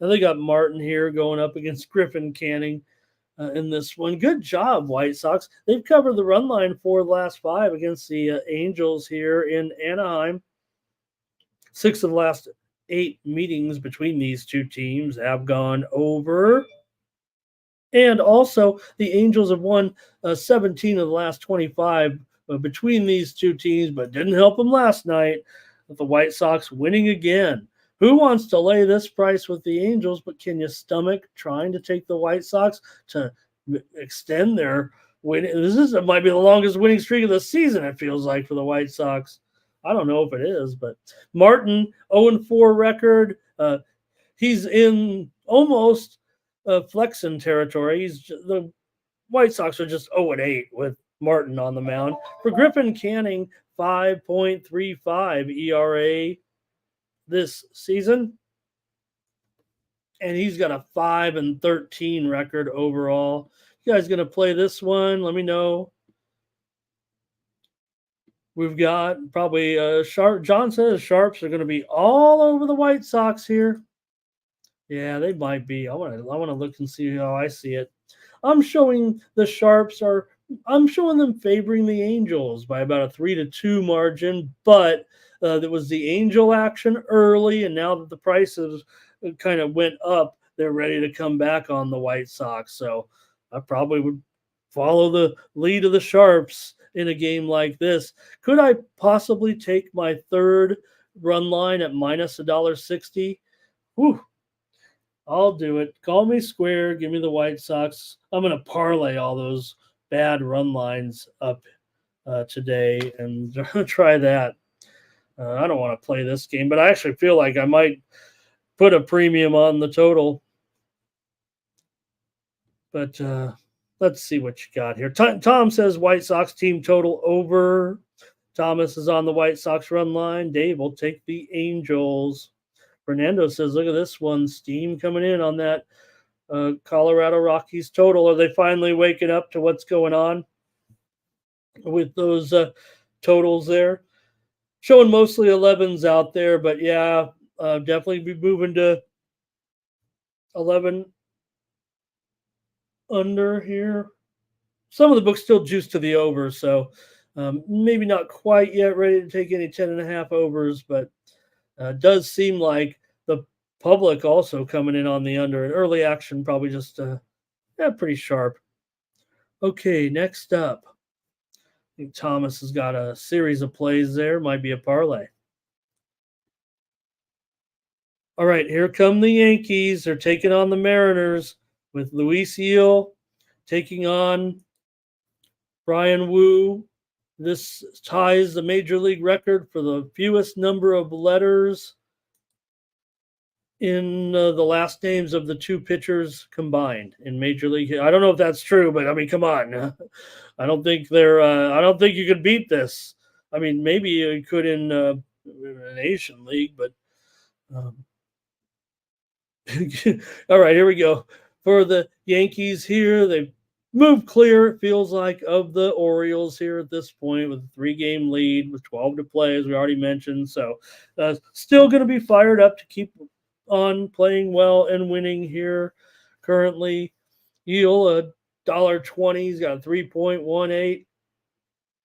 And they got Martin here going up against Griffin Canning in this one. Good job, White Sox. They've covered the run line for the last 5 against the Angels here in Anaheim. 6 of the last 8 meetings between these two teams have gone over. And also, the Angels have won 17 of the last 25 between these two teams, but didn't help them last night with the White Sox winning again. Who wants to lay this price with the Angels, but can you stomach trying to take the White Sox to extend their win? It might be the longest winning streak of the season, it feels like, for the White Sox. I don't know if it is, but Martin, 0-4 record. He's in almost flexing territory. The White Sox are just 0-8 with Martin on the mound. For Griffin Canning, 5.35 ERA this season. And he's got a 5-13 record overall. You guys going to play this one? Let me know. We've got probably Sharp. John says Sharps are going to be all over the White Sox here. Yeah, they might be. I want to look and see how I see it. I'm showing the Sharps I'm showing them favoring the Angels by about a 3-2 margin, but there was the Angel action early, and now that the prices kind of went up, they're ready to come back on the White Sox. So I probably would follow the lead of the Sharps in a game like this. Could I possibly take my third run line at minus $1.60? Whew. I'll do it. Call me square. Give me the White Sox. I'm going to parlay all those bad run lines up today and try that. I don't want to play this game, but I actually feel like I might put a premium on the total. But let's see what you got here. Tom says White Sox team total over. Thomas is on the White Sox run line. Dave will take the Angels. Fernando says, look at this one. Steam coming in on that Colorado Rockies total. Are they finally waking up to what's going on with those totals there? Showing mostly 11s out there, but yeah, definitely be moving to 11 under here. Some of the books still juice to the over, so maybe not quite yet ready to take any 10.5 overs, but does seem like the public also coming in on the under. And early action probably just pretty sharp. Okay, next up. I think Thomas has got a series of plays there. Might be a parlay. All right, here come the Yankees. They're taking on the Mariners with Luis Gil taking on Brian Wu. This ties the major league record for the fewest number of letters in the last names of the two pitchers combined in major league. I don't know if that's true, but I mean, come on. I don't think I don't think you could beat this. I mean, maybe you could in an Asian league, but all right, here we go. For the Yankees here, they've moved clear, it feels like, of the Orioles here at this point with a 3-game lead with 12 to play, as we already mentioned. So still going to be fired up to keep on playing well and winning here currently. Gil, $1.20. He's got a 3.18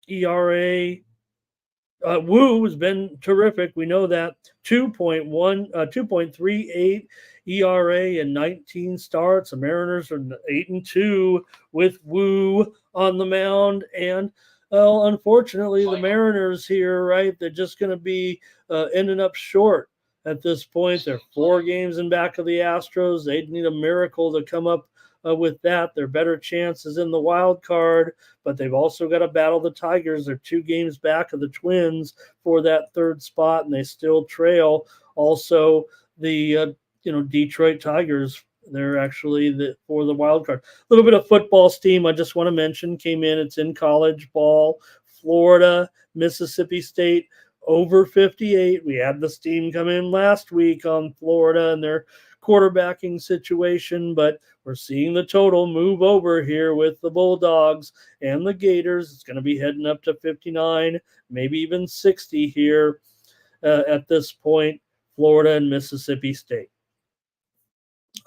ERA. Wu has been terrific. We know that. 2.38 ERA in 19 starts. The Mariners are 8-2 with Wu on the mound. And unfortunately, the Mariners here, right, they're just going to be ending up short at this point. They're 4 games in back of the Astros. They'd need a miracle to come up with that. Their better chances in the wild card, but they've also got to battle the Tigers. They're 2 games back of the Twins for that 3rd spot, and they still trail also the Detroit Tigers. They're actually for the wild card. A little bit of football steam I just want to mention came in. It's in college ball. Florida, Mississippi State, over 58. We had the steam come in last week on Florida and their quarterbacking situation, but we're seeing the total move over here with the Bulldogs and the Gators. It's going to be heading up to 59, maybe even 60 here at this point, Florida and Mississippi State.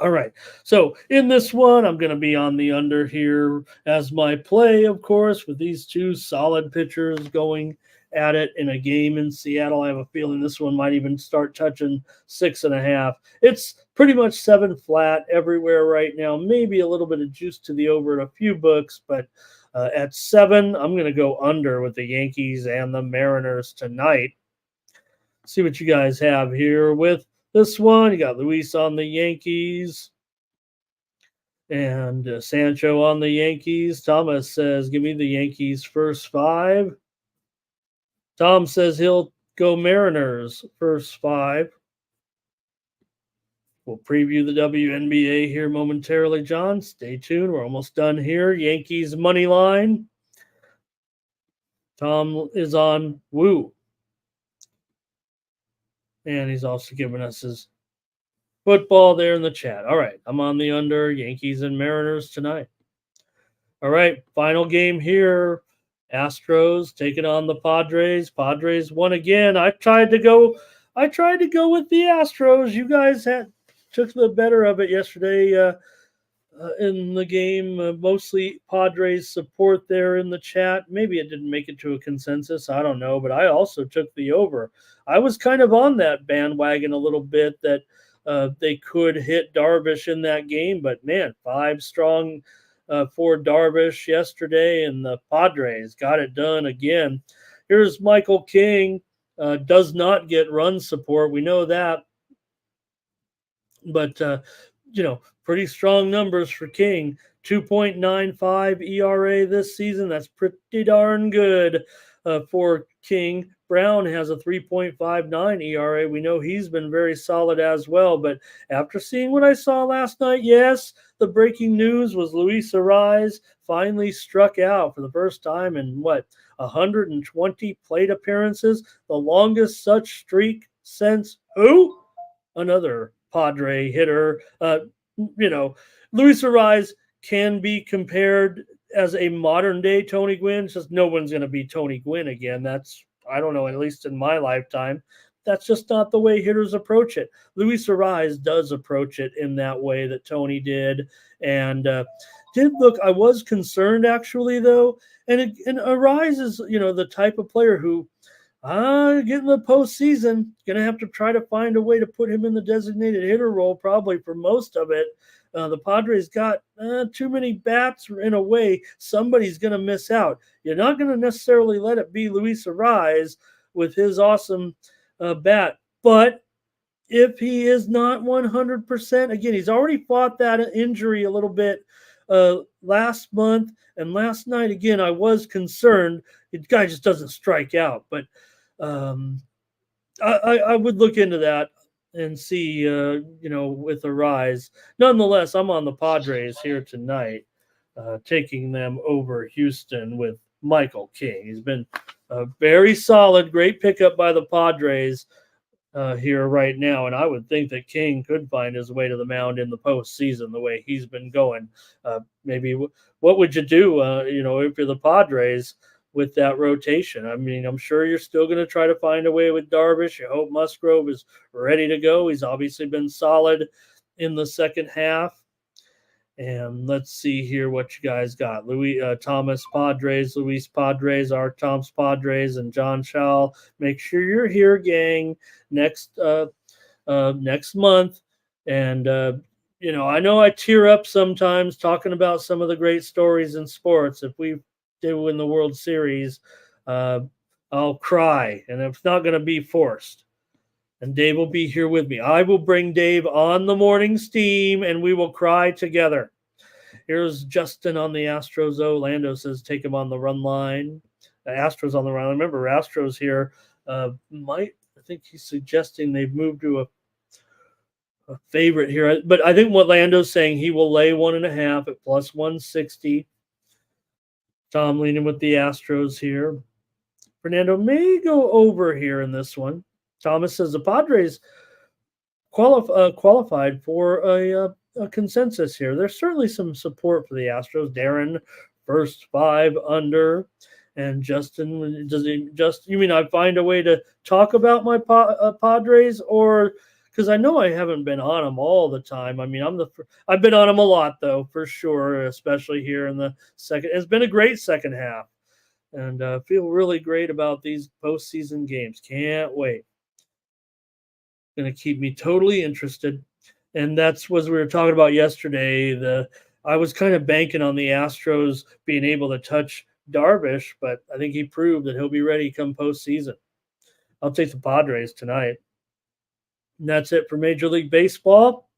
All right, so in this one, I'm going to be on the under here as my play, of course, with these 2 solid pitchers going at it in a game in Seattle. I have a feeling this one might even start touching 6.5. It's pretty much 7 flat everywhere right now. Maybe a little bit of juice to the over in a few books, but at 7, I'm going to go under with the Yankees and the Mariners tonight. See what you guys have here with this one. You got Luis on the Yankees and Sancho on the Yankees. Thomas says, give me the Yankees first 5. Tom says he'll go Mariners first 5. We'll preview the WNBA here momentarily, John. Stay tuned. We're almost done here. Yankees money line. Tom is on Wu. And he's also given us his football there in the chat. All right, I'm on the under. Yankees and Mariners tonight. All right, final game here. Astros taking on the Padres. Padres won again. I tried to go with the Astros. You guys took the better of it yesterday in the game. Mostly Padres support there in the chat. Maybe it didn't make it to a consensus. I don't know, but I also took the over. I was kind of on that bandwagon a little bit that they could hit Darvish in that game. But man, 5 strong for Darvish yesterday, and the Padres got it done again. Here's Michael King. Does not get run support. We know that. But, pretty strong numbers for King. 2.95 ERA this season. That's pretty darn good for King. Brown has a 3.59 ERA. We know he's been very solid as well. But after seeing what I saw last night, yes, the breaking news was Luis Arraez finally struck out for the first time in 120 plate appearances, the longest such streak since who? Another Padre hitter. Luis Arraez can be compared as a modern day Tony Gwynn. It's just no one's going to be Tony Gwynn again. That's, I don't know, at least in my lifetime. That's just not the way hitters approach it. Luis Arraez does approach it in that way that Tony did. And I was concerned actually, though. And Arraez is, the type of player who, getting the postseason, going to have to try to find a way to put him in the designated hitter role probably for most of it. The Padres got too many bats in a way. Somebody's going to miss out. You're not going to necessarily let it be Luis Arraez with his awesome bat. But if he is not 100%, again, he's already fought that injury a little bit last month. And last night, again, I was concerned. The guy just doesn't strike out. But I would look into that and see, with Arraez. Nonetheless, I'm on the Padres here tonight, taking them over Houston with Michael King. He's been very solid, great pickup by the Padres here right now, and I would think that King could find his way to the mound in the postseason the way he's been going. Maybe what would you do, if you're the Padres with that rotation? I mean, I'm sure you're still going to try to find a way with Darvish. You hope Musgrove is ready to go. He's obviously been solid in the second half. And let's see here what you guys got. Thomas Padres, Luis Padres, Art Tom's Padres, and John Schall. Make sure you're here, gang, next month. And, I know I tear up sometimes talking about some of the great stories in sports. If we do win the World Series, I'll cry, and it's not going to be forced. And Dave will be here with me. I will bring Dave on the morning steam, and we will cry together. Here's Justin on the Astros. Orlando says take him on the run line. The Astros on the run. Remember, Astros here I think he's suggesting they've moved to a favorite here. But I think what Lando's saying, he will lay 1.5 at plus 160. Tom leaning with the Astros here. Fernando may go over here in this one. Thomas says the Padres qualified for a consensus here. There's certainly some support for the Astros. Darren, first 5 under. And Justin, you mean I find a way to talk about my Padres? Or, because I know I haven't been on them all the time. I mean, I've been on them a lot, though, for sure, especially here in the second. It's been a great second half. And feel really great about these postseason games. Can't wait. Going to keep me totally interested. And that's what we were talking about yesterday. I was kind of banking on the Astros being able to touch Darvish, but I think he proved that he'll be ready come postseason. I'll take the Padres tonight. And that's it for Major League Baseball.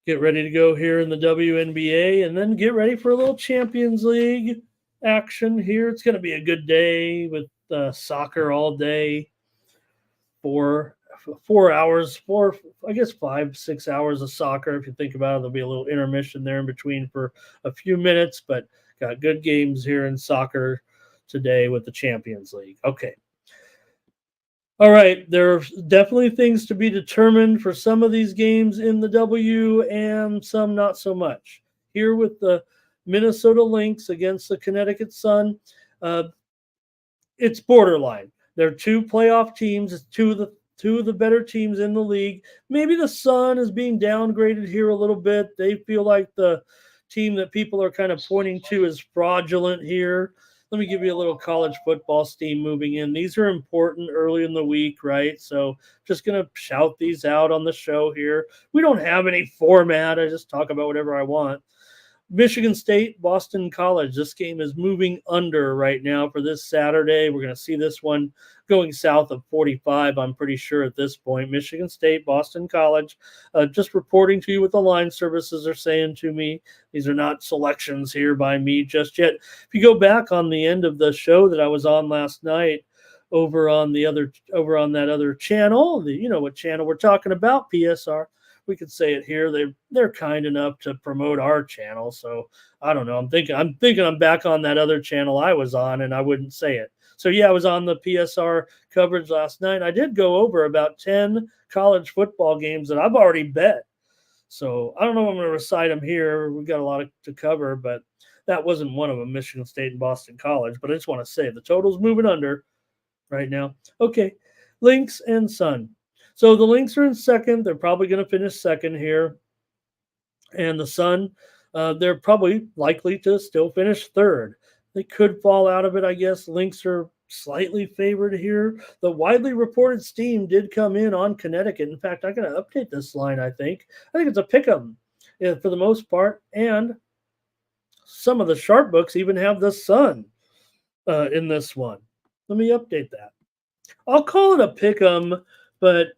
Get ready to go here in the WNBA, and then get ready for a little Champions League action here. It's going to be a good day with soccer all day. 4 hours, 5-6 hours of soccer. If you think about it, there'll be a little intermission there in between for a few minutes, but got good games here in soccer today with the Champions League. Okay. All right. There are definitely things to be determined for some of these games in the W and some not so much. Here with the Minnesota Lynx against the Connecticut Sun, it's borderline. There are 2 playoff teams. It's two of the better teams in the league. Maybe the Sun is being downgraded here a little bit. They feel like the team that people are kind of pointing to is fraudulent here. let me give you a little college football steam moving in. These are important early in the week, right? So just going to shout these out on the show here. We don't have any format. I just talk about whatever I want. Michigan State, Boston College. This game is moving under right now for this Saturday. We're going to see this one going south of 45, I'm pretty sure at this point. Michigan State, Boston College. Just reporting to you what the line services are saying to me. These are not selections here by me just yet. If you go back on the end of the show that I was on last night, over on that other channel, you know what channel we're talking about, PSR. We could say it here. They're kind enough to promote our channel, so I don't know. I'm thinking I'm back on that other channel I was on, and I wouldn't say it. So yeah, I was on the PSR coverage last night. I did go over about 10 college football games that I've already bet. So I don't know if I'm going to recite them here. We've got a lot to cover, but that wasn't one of them, Michigan State and Boston College. But I just want to say the total's moving under right now. Okay, Lynx and Sun. So the Lynx are in second. They're probably going to finish second here. And the Sun, they're probably likely to still finish third. They could fall out of it, I guess. Lynx are slightly favored here. The widely reported steam did come in on Connecticut. In fact, I got to update this line, I think. I think it's a pick 'em for the most part. And some of the sharp books even have the Sun in this one. Let me update that. I'll call it a pick 'em, but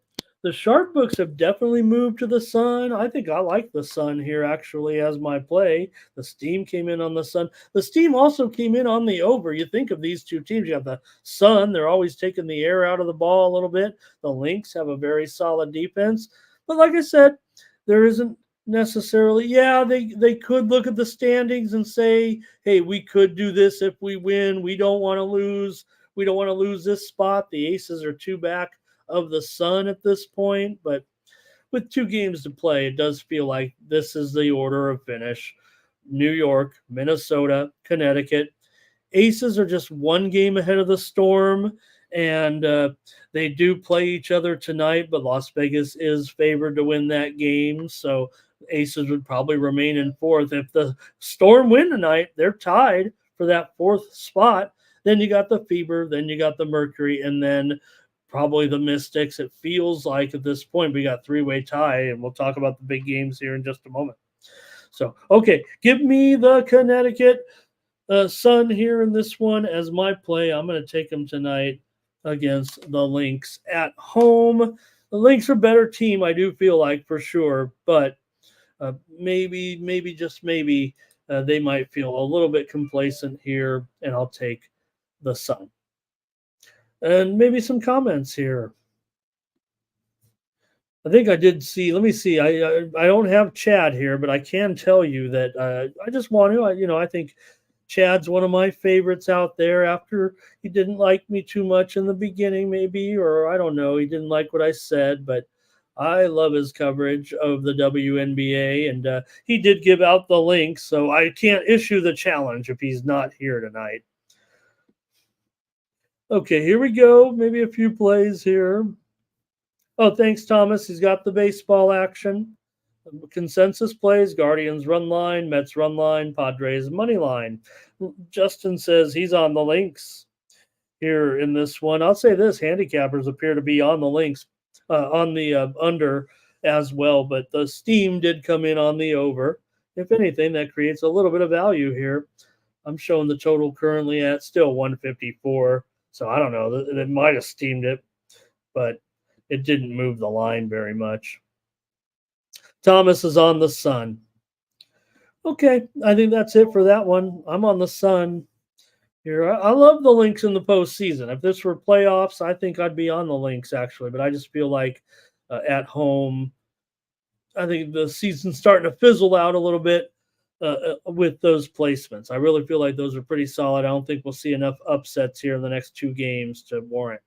the sharp books have definitely moved to the Sun. I think I like the Sun here actually as my play. The steam came in on the Sun. The steam also came in on the over. You think of these two teams. You have the Sun. They're always taking the air out of the ball a little bit. The Lynx have a very solid defense. But like I said, there isn't necessarily, they could look at the standings and say, hey, we could do this if we win. We don't want to lose. We don't want to lose this spot. The Aces are two back of the Sun at this point, but with 2 games to play, it does feel like this is the order of finish. New York, Minnesota, Connecticut. Aces are just 1 game ahead of the Storm, and they do play each other tonight, but Las Vegas is favored to win that game, so Aces would probably remain in 4th. If the Storm win tonight, they're tied for that 4th spot. Then you got the Fever, then you got the Mercury, and then probably the Mystics. It feels like at this point we got 3-way tie, and we'll talk about the big games here in just a moment. So, okay, give me the Connecticut Sun here in this one as my play. I'm going to take them tonight against the Lynx at home. The Lynx are a better team, I do feel like, for sure, but maybe, just maybe, they might feel a little bit complacent here, and I'll take the Sun. And maybe some comments here. I think I did see. Let me see. I don't have Chad here, but I can tell you that I just want to. I think Chad's one of my favorites out there. After he didn't like me too much in the beginning, maybe, or I don't know. He didn't like what I said, but I love his coverage of the WNBA, and he did give out the link, so I can't issue the challenge if he's not here tonight. Okay, here we go. Maybe a few plays here. Oh, thanks, Thomas. He's got the baseball action. Consensus plays, Guardians run line, Mets run line, Padres money line. Justin says he's on the Lynx here in this one. I'll say this, handicappers appear to be on the Lynx, on the under as well, but the steam did come in on the over. If anything, that creates a little bit of value here. I'm showing the total currently at still 154. So I don't know. It might have steamed it, but it didn't move the line very much. Thomas is on the Sun. Okay, I think that's it for that one. I'm on the Sun here. I love the Lynx in the postseason. If this were playoffs, I think I'd be on the Lynx, actually. But I just feel like at home, I think the season's starting to fizzle out a little bit. With those placements, I really feel like those are pretty solid. I don't think we'll see enough upsets here in the next 2 games to warrant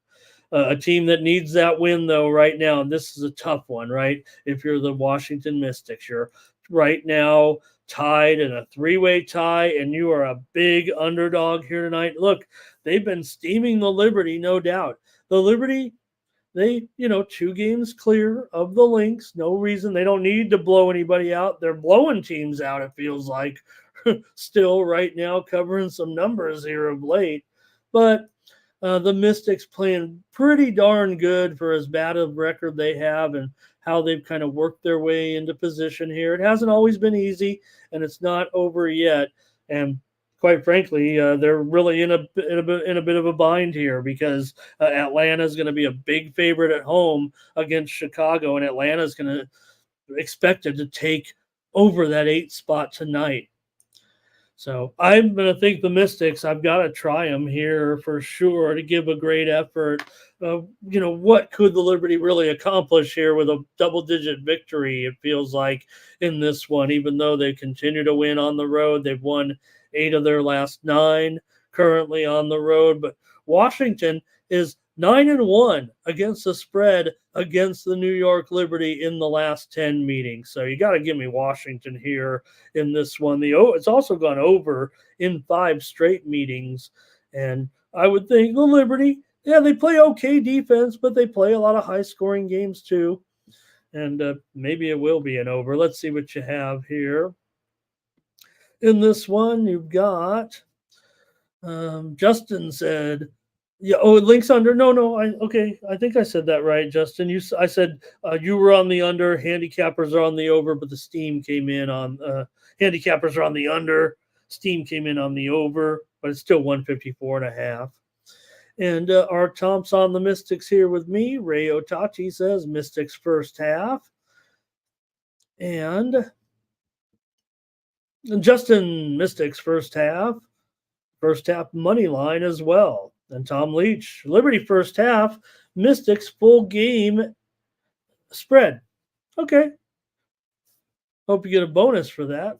a team that needs that win, though, right now. And this is a tough one, right? If you're the Washington Mystics, you're right now tied in a 3-way tie, and you are a big underdog here tonight. Look, they've been steaming the Liberty, no doubt. The Liberty, they, 2 games clear of the Lynx. No reason. They don't need to blow anybody out. They're blowing teams out, it feels like, still right now covering some numbers here of late. But the Mystics playing pretty darn good for as bad a record they have and how they've kind of worked their way into position here. It hasn't always been easy, and it's not over yet. And quite frankly, they're really in a bit of a bind here because Atlanta is going to be a big favorite at home against Chicago, and Atlanta is going to expected to take over that 8 spot tonight. So I'm going to think the Mystics, I've got to try them here for sure to give a great effort. What could the Liberty really accomplish here with a double-digit victory, it feels like, in this one, even though they continue to win on the road. They've won 8 of their last 9 currently on the road. But Washington is 9-1 against the spread against the New York Liberty in the last 10 meetings. So you got to give me Washington here in this one. It's also gone over in 5 straight meetings. And I would think the Liberty, yeah, they play okay defense, but they play a lot of high-scoring games too. And maybe it will be an over. Let's see what you have here. In this one, you've got Justin said, yeah. Oh, links under. No. I think I said that right, Justin. I said you were on the under. Handicappers are on the over, but the steam came in on handicappers are on the under. Steam came in on the over, but it's still 154.5. And our Tom's on the Mystics here with me. Ray Otachi says Mystics first half, and Justin Mystics first half money line as well. And Tom Leach, Liberty first half, Mystics full game spread. Okay. Hope you get a bonus for that.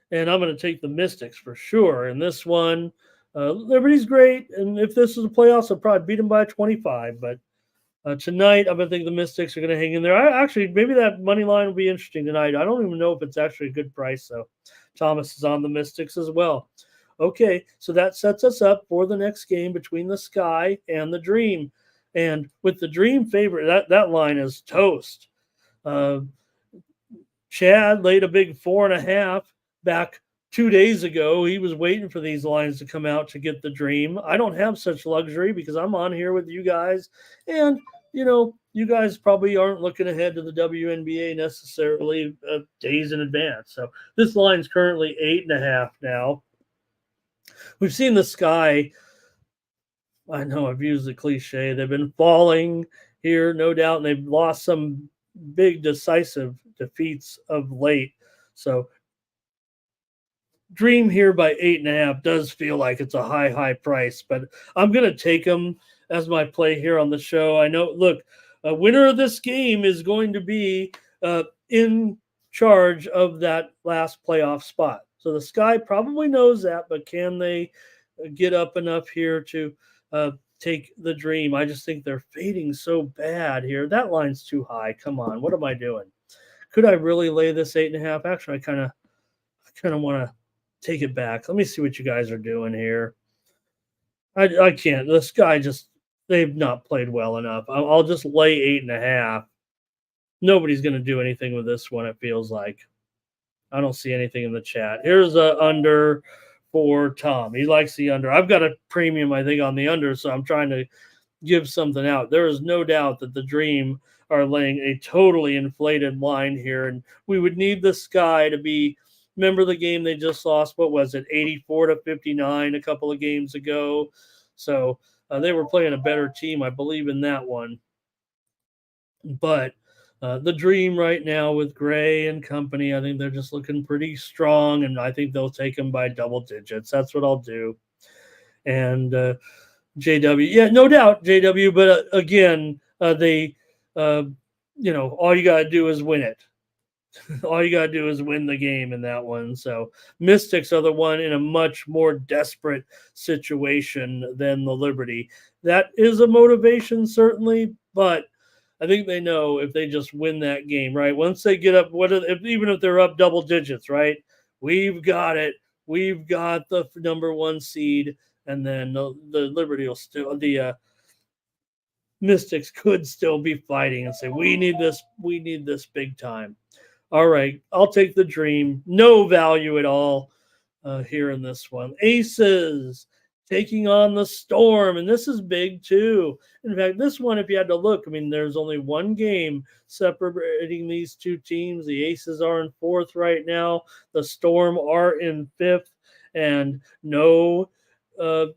And I'm going to take the Mystics for sure in this one. Liberty's great, and if this is a playoffs, I'll probably beat them by 25. But tonight, I'm going to think the Mystics are going to hang in there. Maybe that money line will be interesting tonight. I don't even know if it's actually a good price, so Thomas is on the Mystics as well. Okay, so that sets us up for the next game between the Sky and the Dream. And with the Dream favorite, that line is toast. Chad laid a big 4.5 back 2 days ago. He was waiting for these lines to come out to get the Dream. I don't have such luxury because I'm on here with you guys. And, you guys probably aren't looking ahead to the WNBA necessarily days in advance. So this line's currently 8.5 now. We've seen the Sky. I know I've used the cliche. They've been falling here, no doubt, and they've lost some big decisive defeats of late. So Dream here by 8.5 does feel like it's a high price, but I'm going to take them as my play here on the show. I know, look, a winner of this game is going to be in charge of that last playoff spot. So the Sky probably knows that, but can they get up enough here to take the Dream? I just think they're fading so bad here. That line's too high. Come on, what am I doing? Could I really lay this 8.5? Actually, I kind of want to take it back. Let me see what you guys are doing here. I can't. The Sky they've not played well enough. I'll just lay 8.5. Nobody's going to do anything with this one, it feels like. I don't see anything in the chat. Here's a under for Tom. He likes the under. I've got a premium, I think, on the under, so I'm trying to give something out. There is no doubt that the Dream are laying a totally inflated line here, and we would need the Sky to be. Remember the game they just lost? What was it, 84-59 a couple of games ago? So they were playing a better team, I believe, in that one. But the Dream right now with Gray and company, I think they're just looking pretty strong, and I think they'll take them by double digits. That's what I'll do. And JW, yeah, no doubt, JW. But again, they, all you got to do is win it. All you got to do is win the game in that one. So Mystics are the one in a much more desperate situation than the Liberty. That is a motivation, certainly, but I think they know if they just win that game, right? Once they get up, even if they're up double digits, right? We've got it. We've got the number 1 seed, and then the Liberty will still, the Mystics could still be fighting and say, we need this big time. All right, I'll take the dream. No value at all here in this one. Aces taking on the Storm, and this is big too. In fact, this one, if you had to look, I mean, there's only one game separating these two teams. The Aces are in fourth right now. The Storm are in fifth, and no. The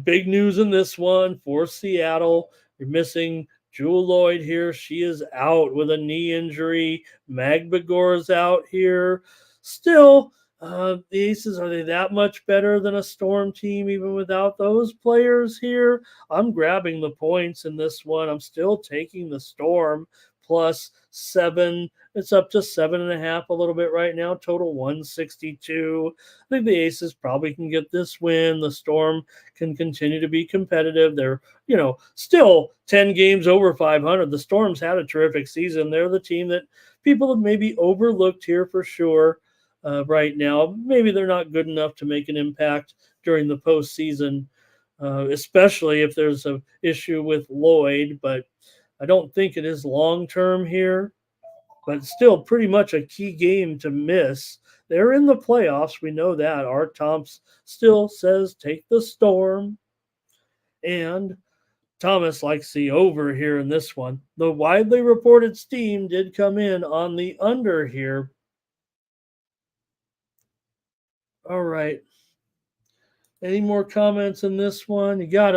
big news in this one for Seattle. You're missing Jewel Lloyd here. She is out with a knee injury. Magbagor is out here. Still, the Aces, are they that much better than a Storm team even without those players here? I'm grabbing the points in this one. I'm still taking the Storm plus 7. It's up to 7.5 a little bit right now. Total 162. I think the Aces probably can get this win. The Storm can continue to be competitive. They're, still 10 games over 500. The Storm's had a terrific season. They're the team that people have maybe overlooked here for sure right now. Maybe they're not good enough to make an impact during the postseason, especially if there's an issue with Lloyd, but I don't think it is long-term here, but still pretty much a key game to miss. They're in the playoffs. We know that. Art Thompson still says take the Storm. And Thomas likes the over here in this one. The widely reported steam did come in on the under here. All right. Any more comments in this one? You got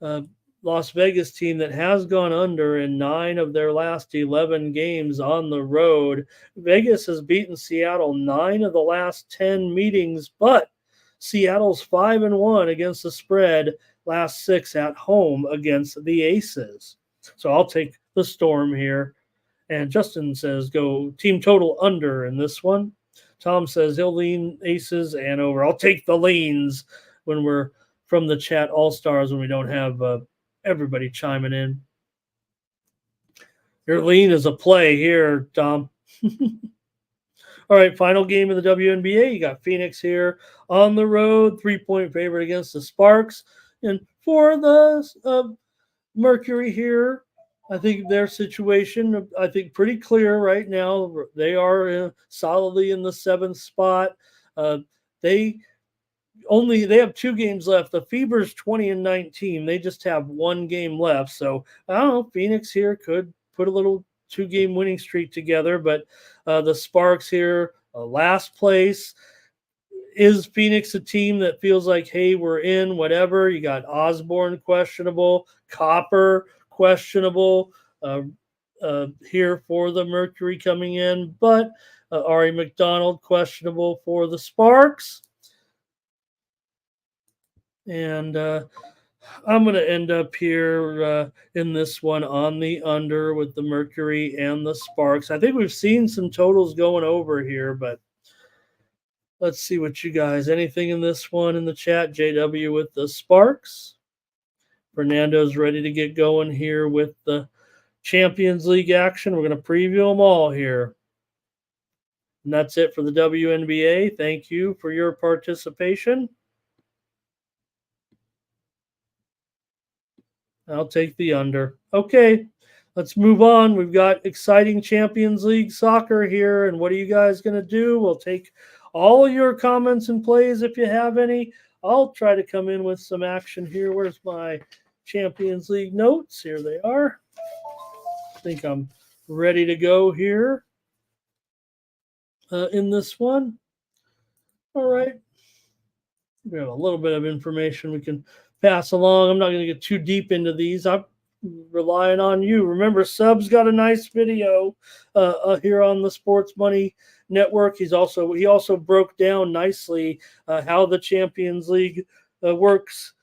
a Las Vegas team that has gone under in 9 of their last 11 games on the road. Vegas has beaten Seattle 9 of the last 10 meetings, but Seattle's 5-1 against the spread, last 6 at home against the Aces. So I'll take the Storm here. And Justin says go team total under in this one. Tom says he'll lean Aces and over. I'll take the leans when we're from the chat all-stars when we don't have everybody chiming in. Your lean is a play here, Tom. All right, final game of the WNBA. You got Phoenix here on the road, 3-point favorite against the Sparks. And for the Mercury here, I think their situation, pretty clear right now. They are solidly in the 7th spot. They have 2 games left. The Fever's 20-19. They just have 1 game left. So I don't know. Phoenix here could put a little 2-game winning streak together, but the Sparks here, last place. Is Phoenix a team that feels like, hey, we're in, whatever? You got Osborne questionable, Copper questionable here for the Mercury coming in, but Ari McDonald questionable for the Sparks. And I'm going to end up here in this one on the under with the Mercury and the Sparks. I think we've seen some totals going over here, but let's see what you guys, anything in this one in the chat? JW with the Sparks. Fernando's ready to get going here with the Champions League action. We're going to preview them all here. And that's it for the WNBA. Thank you for your participation. I'll take the under. Okay, let's move on. We've got exciting Champions League soccer here. And what are you guys going to do? We'll take all of your comments and plays if you have any. I'll try to come in with some action here. Where's my Champions League notes? Here they are. I think I'm ready to go here in this one. All right. We have a little bit of information we can pass along. I'm not going to get too deep into these. I'm relying on you. Remember, Sub's got a nice video here on the Sports Money Network. He also broke down nicely how the Champions League works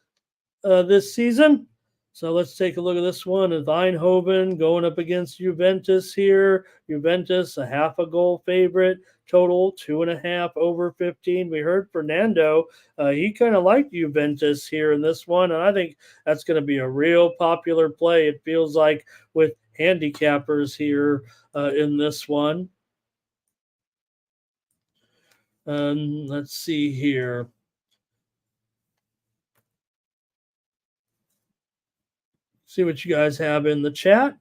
this season. So let's take a look at this one. Eindhoven going up against Juventus here. Juventus, a half a goal favorite. Total 2.5 over 15. We heard Fernando. He kind of liked Juventus here in this one. And I think that's going to be a real popular play. It feels like with handicappers here in this one. Let's see here. See what you guys have in the chat.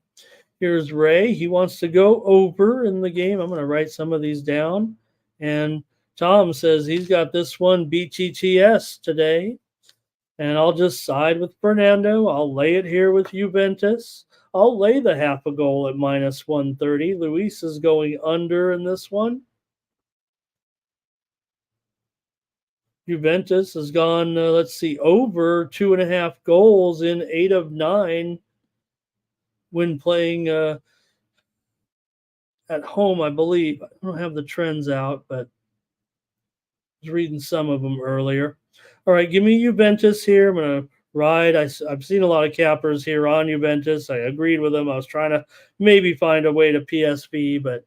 Here's Ray. He wants to go over in the game. I'm going to write some of these down. And Tom says he's got this one BTTS today. And I'll just side with Fernando. I'll lay it here with Juventus. I'll lay the half a goal at minus 130. Luis is going under in this one. Juventus has gone, over 2.5 goals in 8 of 9 when playing at home, I believe. I don't have the trends out, but I was reading some of them earlier. All right, give me Juventus here. I'm going to ride. I've seen a lot of cappers here on Juventus. I agreed with them. I was trying to maybe find a way to PSV, but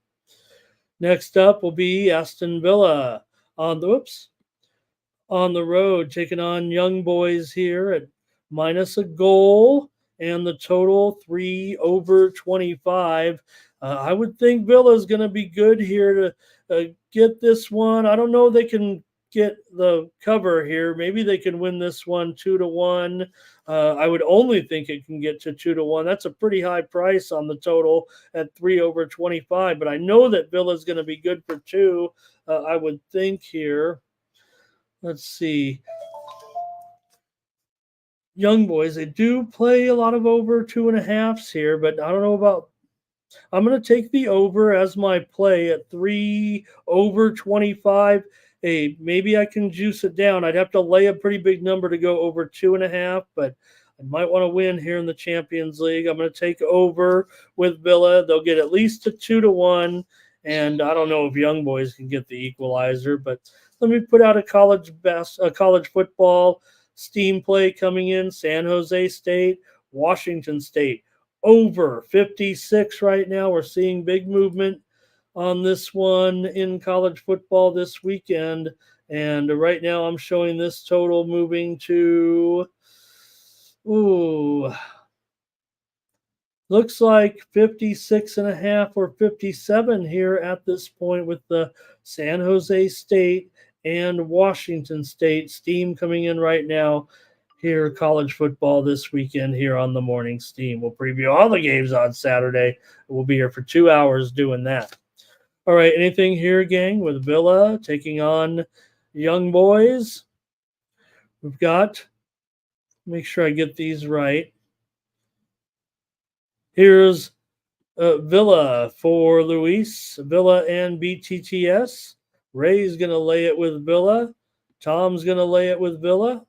next up will be Aston Villa on the road, taking on Young Boys here at minus a goal, and the total 3 over 25. I would think Villa is going to be good here to get this one. I don't know if they can get the cover here. Maybe they can win this one 2-1. I would only think it can get to 2-1. That's a pretty high price on the total at 3 over 25. But I know that Villa is going to be good for 2. I would think here. Let's see. Young Boys, they do play a lot of over 2.5s here, but I don't know about. I'm going to take the over as my play at 3 over 25. Hey, maybe I can juice it down. I'd have to lay a pretty big number to go over 2.5, but I might want to win here in the Champions League. I'm going to take over with Villa. They'll get at least a 2-1, and I don't know if Young Boys can get the equalizer, but let me put out a college football steam play coming in. San Jose State, Washington State, over 56 right now. We're seeing big movement on this one in college football this weekend. And right now I'm showing this total moving to, looks like 56.5 or 57 here at this point with the San Jose State and Washington State steam coming in right now here, college football this weekend here on the Morning Steam. We'll preview all the games on Saturday. We'll be here for 2 hours doing that. All right, anything here, gang, with Villa taking on Young Boys? We've got, make sure I get these right. Here's Villa for Luis, Villa and BTTS. Ray's going to lay it with Villa. Tom's going to lay it with Villa.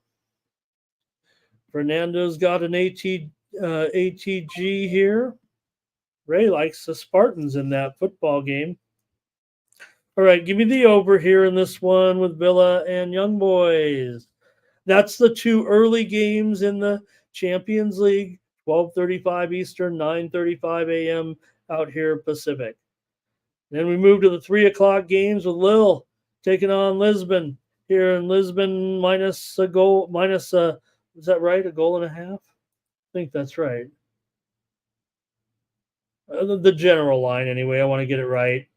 Fernando's got an ATG here. Ray likes the Spartans in that football game. All right, give me the over here in this one with Villa and Young Boys. That's the 2 early games in the Champions League, 12:35 Eastern, 9:35 a.m. out here Pacific. Then we move to the 3 o'clock games with Lille taking on Lisbon. Here in Lisbon, minus a goal, is that right? A goal and a half? I think that's right. The general line, anyway. I want to get it right.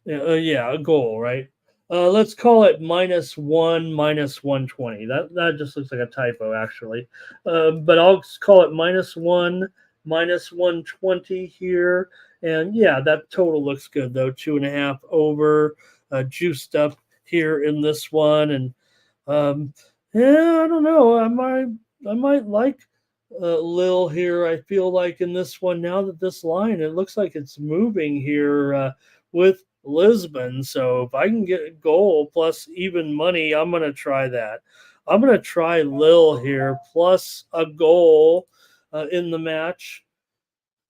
A goal, right? Let's call it -1, -120. That just looks like a typo, actually. But I'll call it -1, -120 here. And yeah, that total looks good, though. 2.5 over, juiced up here in this one. And I don't know. I might like Lil here. I feel like in this one, now that this line, it looks like it's moving here with Lisbon. So if I can get a goal plus even money, I'm going to try that. I'm going to try Lil here plus a goal in the match.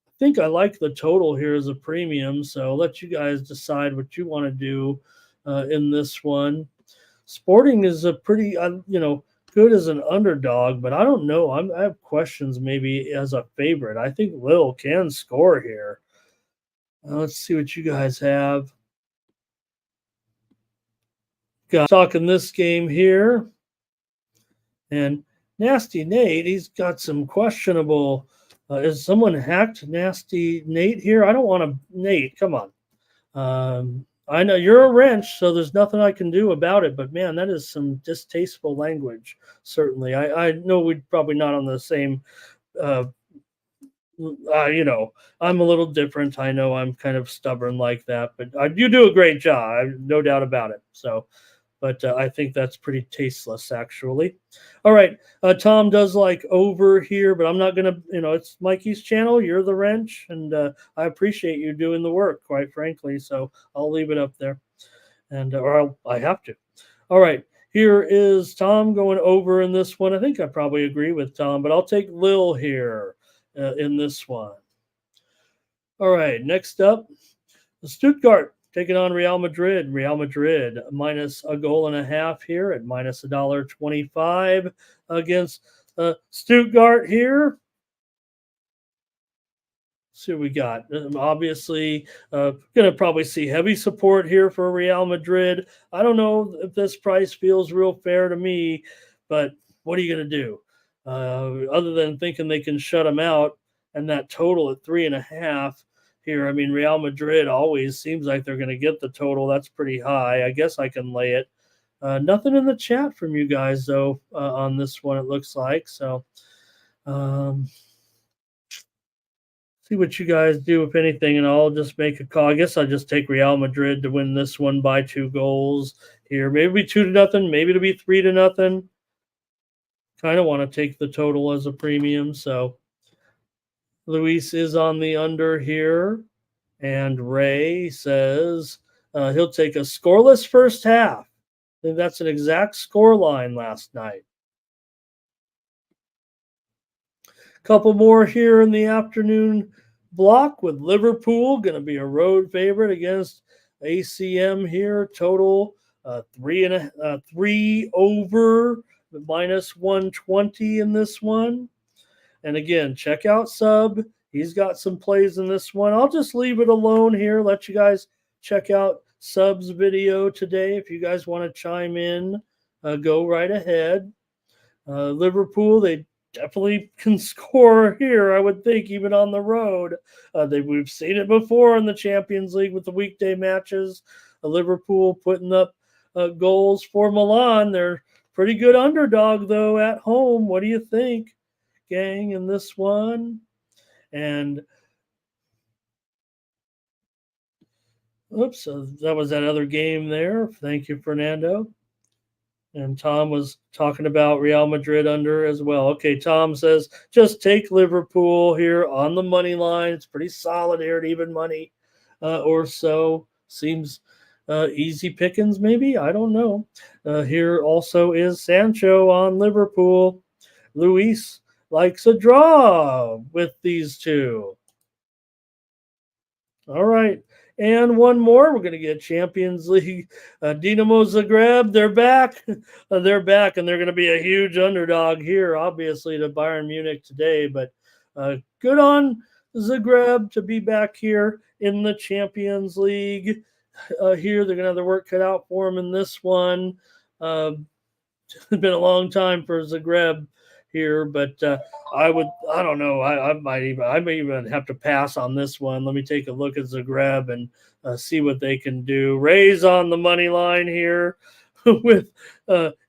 I think I like the total here as a premium, so I'll let you guys decide what you want to do in this one. Sporting is a pretty, good as an underdog, but I don't know. I have questions maybe as a favorite. I think Lil can score here. Let's see what you guys have. Got talking this game here. And Nasty Nate, he's got some questionable. Is someone hacked Nasty Nate here? I don't want to. Nate, come on. I know you're a wrench, so there's nothing I can do about it. But, man, that is some distasteful language, certainly. I know we're probably not on the same I'm a little different. I know I'm kind of stubborn like that, but you do a great job. No doubt about it. So, but I think that's pretty tasteless, actually. All right. Tom does like over here, but I'm not going to, it's Mikey's channel. You're the wrench, and I appreciate you doing the work, quite frankly. So I'll leave it up there, or I have to. All right. Here is Tom going over in this one. I think I probably agree with Tom, but I'll take Lil here in this one. All right. Next up, Stuttgart taking on Real Madrid. Real Madrid minus a goal and a half here at minus $1.25 against Stuttgart here. Let's see what we got. Obviously, going to probably see heavy support here for Real Madrid. I don't know if this price feels real fair to me, but what are you going to do? Other than thinking they can shut them out, and that total at 3.5 here. I mean, Real Madrid always seems like they're going to get the total. That's pretty high. I guess I can lay it. Nothing in the chat from you guys, though, on this one, it looks like. So, see what you guys do, if anything, and I'll just make a call. I guess I'll just take Real Madrid to win this one by 2 goals here. Maybe 2-0. Maybe it'll be 3-0. Kind of want to take the total as a premium. So Luis is on the under here. And Ray says he'll take a scoreless first half. I think that's an exact score line last night. Couple more here in the afternoon block with Liverpool going to be a road favorite against ACM here. Total 3 over minus 120 in this one. And again, check out Sub. He's got some plays in this one. I'll just leave it alone here. Let you guys check out Sub's video today. If you guys want to chime in, go right ahead. Liverpool, they definitely can score here, I would think, even on the road. We've seen it before in the Champions League with the weekday matches. Liverpool putting up goals for Milan. They're pretty good underdog, though, at home. What do you think, gang, in this one? And oops, that was that other game there. Thank you, Fernando. And Tom was talking about Real Madrid under as well. Okay, Tom says just take Liverpool here on the money line. It's pretty solid here at even money or so. Seems easy pickings, maybe. I don't know. Here also is Sancho on Liverpool. Luis likes a draw with these two. All right. And one more. We're going to get Champions League. Dinamo Zagreb, they're back. They're back, and they're going to be a huge underdog here, obviously, to Bayern Munich today. But good on Zagreb to be back here in the Champions League. Here, they're going to have their work cut out for them in this one. It's been a long time for Zagreb here, but I don't know. I might even have to pass on this one. Let me take a look at Zagreb and see what they can do. Rays on the money line here with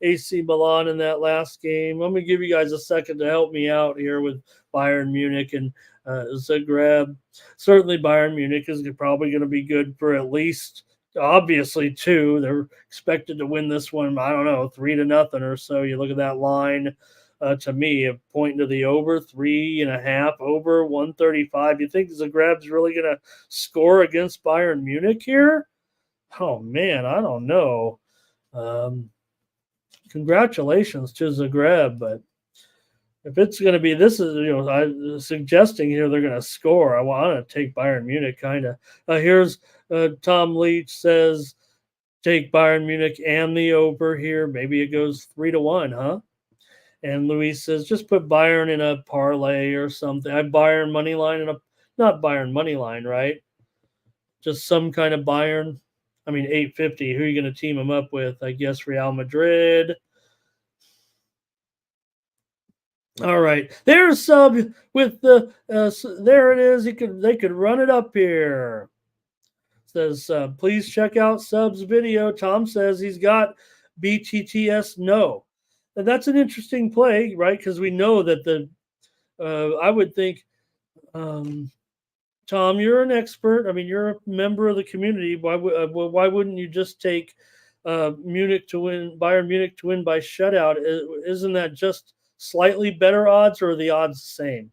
AC Milan in that last game. I'm going to give you guys a second to help me out here with Bayern Munich and Zagreb. Certainly Bayern Munich is probably going to be good for at least, obviously, 2. They're expected to win this one, I don't know, 3-0 or so. You look at that line. To me, pointing to the over 3.5, over 135. You think Zagreb's really going to score against Bayern Munich here? Oh, man, I don't know. Congratulations to Zagreb, but if it's going to be, this is, I'm suggesting here they're going to score. I want to take Bayern Munich, kind of. Here's Tom Leach says, take Bayern Munich and the over here. Maybe it goes 3-1, huh? And Luis says, just put Bayern in a parlay or something. I Bayern money line not Bayern money line, right? Just some kind of Bayern. I mean, 850. Who are you going to team them up with? I guess Real Madrid. All right. There's Sub with the, there it is. They could run it up here. Says, please check out Sub's video. Tom says he's got BTTS no. That's an interesting play, right? Because we know that I would think Tom, you're an expert. I mean, you're a member of the community. Why wouldn't you just take Munich to win, Bayern Munich to win by shutout? Isn't that just slightly better odds, or are the odds the same?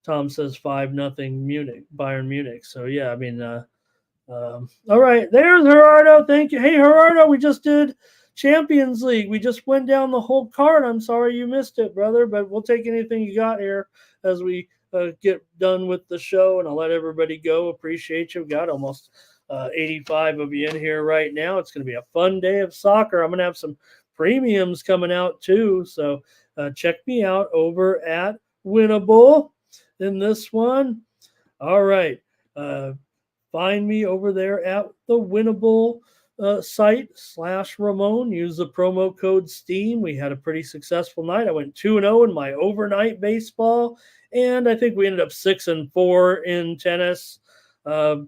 Tom says 5-0 Munich, Bayern Munich. So yeah, I mean, all right, there's Gerardo. Thank you. Hey, Gerardo, we just did Champions League. We just went down the whole card. I'm sorry you missed it, brother, but we'll take anything you got here as we get done with the show, and I'll let everybody go. Appreciate you. We've got almost 85 of you in here right now. It's going to be a fun day of soccer. I'm going to have some premiums coming out too, so check me out over at Winnable in this one. All right. Find me over there at the Winnable site /Ramon. Use the promo code STEAM. We had a pretty successful night. I went 2-0 in my overnight baseball, and I think we ended up 6-4 in tennis. I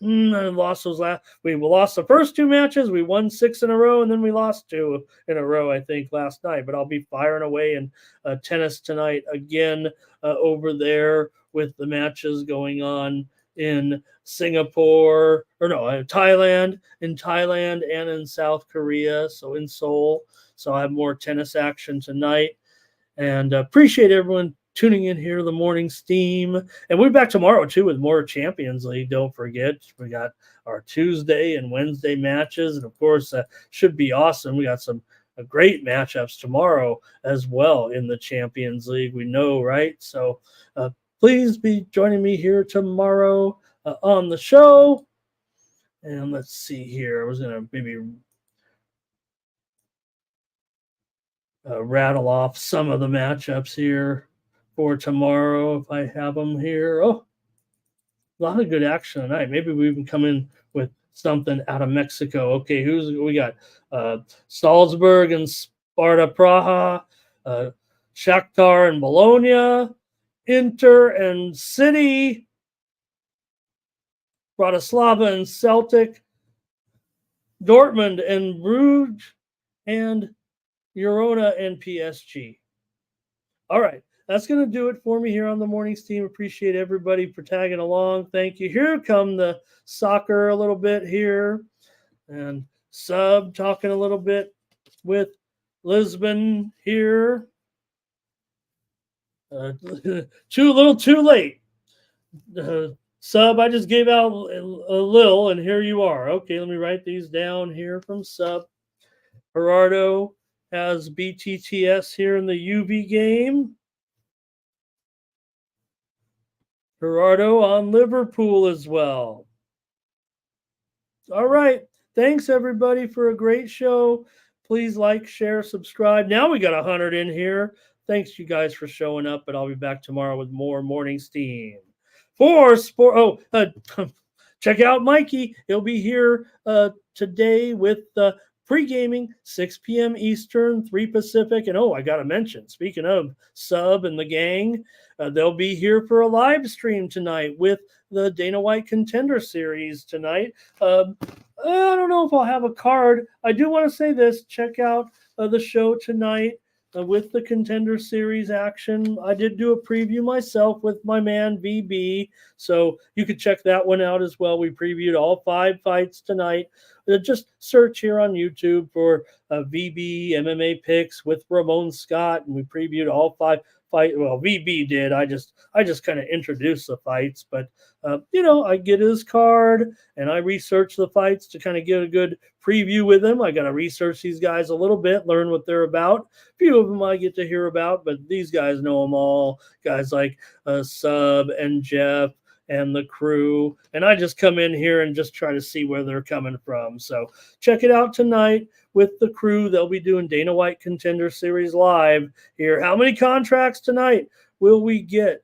lost those last. We lost the first two matches. We won 6 in a row, and then we lost 2 in a row, I think, last night. But I'll be firing away in tennis tonight again over there with the matches going on in Singapore, Thailand, and in South Korea, so in Seoul. So I have more tennis action tonight, and appreciate everyone tuning in here, the morning steam. And we'll be back tomorrow too with more Champions League. Don't forget, we got our Tuesday and Wednesday matches, and of course should be awesome. We got some great matchups tomorrow as well in the Champions League, we know, right? So please be joining me here tomorrow on the show. And let's see here. I was going to maybe rattle off some of the matchups here for tomorrow if I have them here. Oh, a lot of good action tonight. Maybe we even come in with something out of Mexico. Okay, we got? Salzburg and Sparta Praha, Shakhtar and Bologna, Inter and City, Bratislava and Celtic, Dortmund and Bruges, and Girona and PSG. All right, that's going to do it for me here on the morning steam. Appreciate everybody for tagging along. Thank you. Here come the soccer a little bit here, and Sub talking a little bit with Lisbon here. Too late. Sub, I just gave out a little, and here you are. Okay, let me write these down here from Sub. Gerardo has BTTS here in the UV game. Gerardo on Liverpool as well. All right. Thanks, everybody, for a great show. Please like, share, subscribe. Now we got 100 in here. Thanks, you guys, for showing up, but I'll be back tomorrow with more Morning Steam. For sport, check out Mikey. He'll be here today with pre-gaming, 6 p.m. Eastern, 3 Pacific. And I got to mention, speaking of Sub and the gang, they'll be here for a live stream tonight with the Dana White Contender Series tonight. I don't know if I'll have a card. I do want to say this. Check out the show tonight with the Contender Series action. I did do a preview myself with my man VB, so you could check that one out as well. We previewed all 5 fights tonight. Just search here on YouTube for VB MMA picks with Ramon Scott, and we previewed all 5 fights. Well, VB did. I just kind of introduced the fights, but I get his card and I research the fights to kind of get a good preview with them. I got to research these guys a little bit, learn what they're about. A few of them I get to hear about, but these guys know them all. Guys like Sub and Jeff and the crew, and I just come in here and just try to see where they're coming from. So check it out tonight with the crew. They'll be doing Dana White Contender Series live here. How many contracts tonight will we get?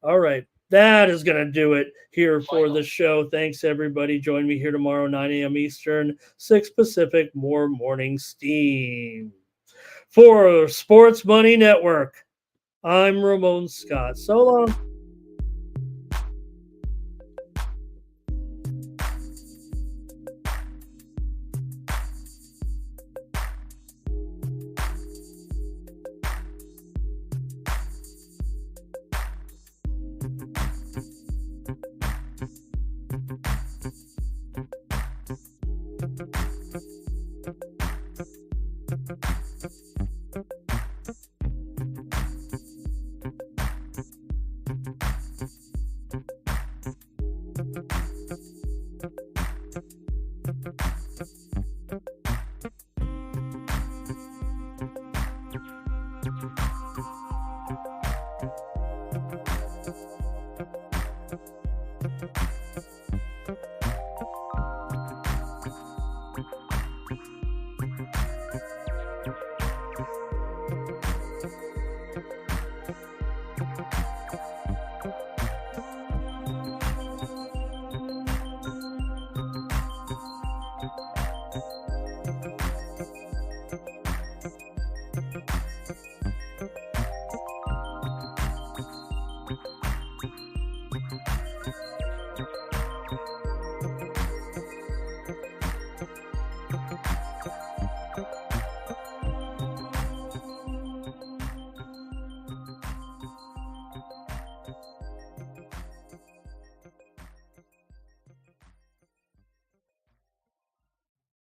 All right, that is going to do it here for the show. Thanks, everybody. Join me here tomorrow, 9 a.m. Eastern, 6 Pacific, more Morning Steam. For Sports Money Network, I'm Ramon Scott. So long.